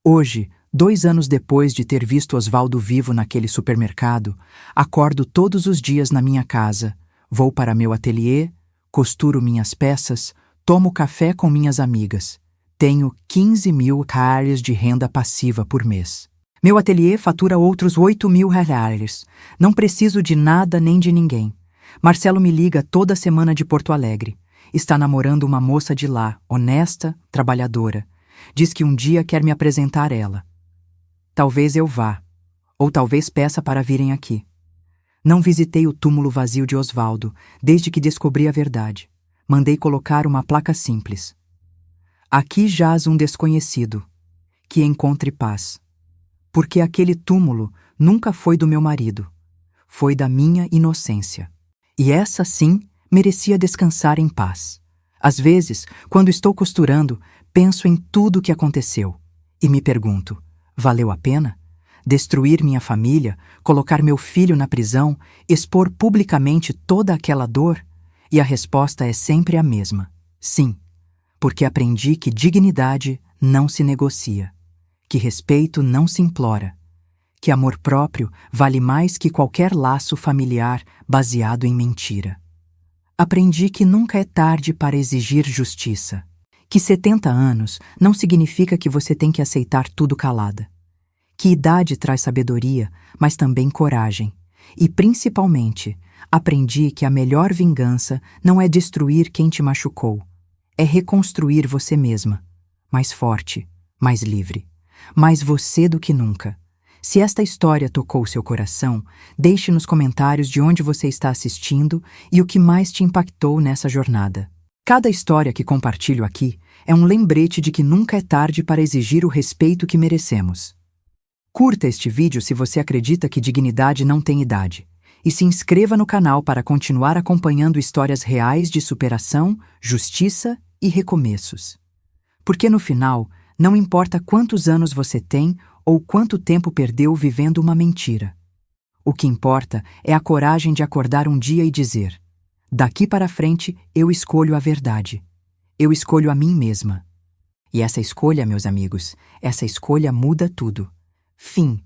Hoje, 2 anos depois de ter visto Osvaldo vivo naquele supermercado, acordo todos os dias na minha casa, vou para meu ateliê, costuro minhas peças, tomo café com minhas amigas. Tenho 15 mil reais de renda passiva por mês. Meu ateliê fatura outros 8 mil reais. Não preciso de nada nem de ninguém. Marcelo me liga toda semana de Porto Alegre. Está namorando uma moça de lá, honesta, trabalhadora. Diz que um dia quer me apresentar ela. Talvez eu vá, ou talvez peça para virem aqui. Não visitei o túmulo vazio de Osvaldo, desde que descobri a verdade. Mandei colocar uma placa simples. Aqui jaz um desconhecido, que encontre paz. Porque aquele túmulo nunca foi do meu marido. Foi da minha inocência. E essa, sim, merecia descansar em paz. Às vezes, quando estou costurando, penso em tudo o que aconteceu. E me pergunto, valeu a pena? Destruir minha família, colocar meu filho na prisão, expor publicamente toda aquela dor? E a resposta é sempre a mesma. Sim, porque aprendi que dignidade não se negocia, que respeito não se implora, que amor próprio vale mais que qualquer laço familiar baseado em mentira. Aprendi que nunca é tarde para exigir justiça, que 70 anos não significa que você tem que aceitar tudo calada, que idade traz sabedoria, mas também coragem, e principalmente, aprendi que a melhor vingança não é destruir quem te machucou, é reconstruir você mesma, mais forte, mais livre, mais você do que nunca, Se esta história tocou seu coração, deixe nos comentários de onde você está assistindo e o que mais te impactou nessa jornada. Cada história que compartilho aqui é um lembrete de que nunca é tarde para exigir o respeito que merecemos. Curta este vídeo se você acredita que dignidade não tem idade. E se inscreva no canal para continuar acompanhando histórias reais de superação, justiça e recomeços. Porque no final, não importa quantos anos você tem ou quanto tempo perdeu vivendo uma mentira. O que importa é a coragem de acordar um dia e dizer: daqui para frente eu escolho a verdade. Eu escolho a mim mesma. E essa escolha, meus amigos, essa escolha muda tudo. Fim.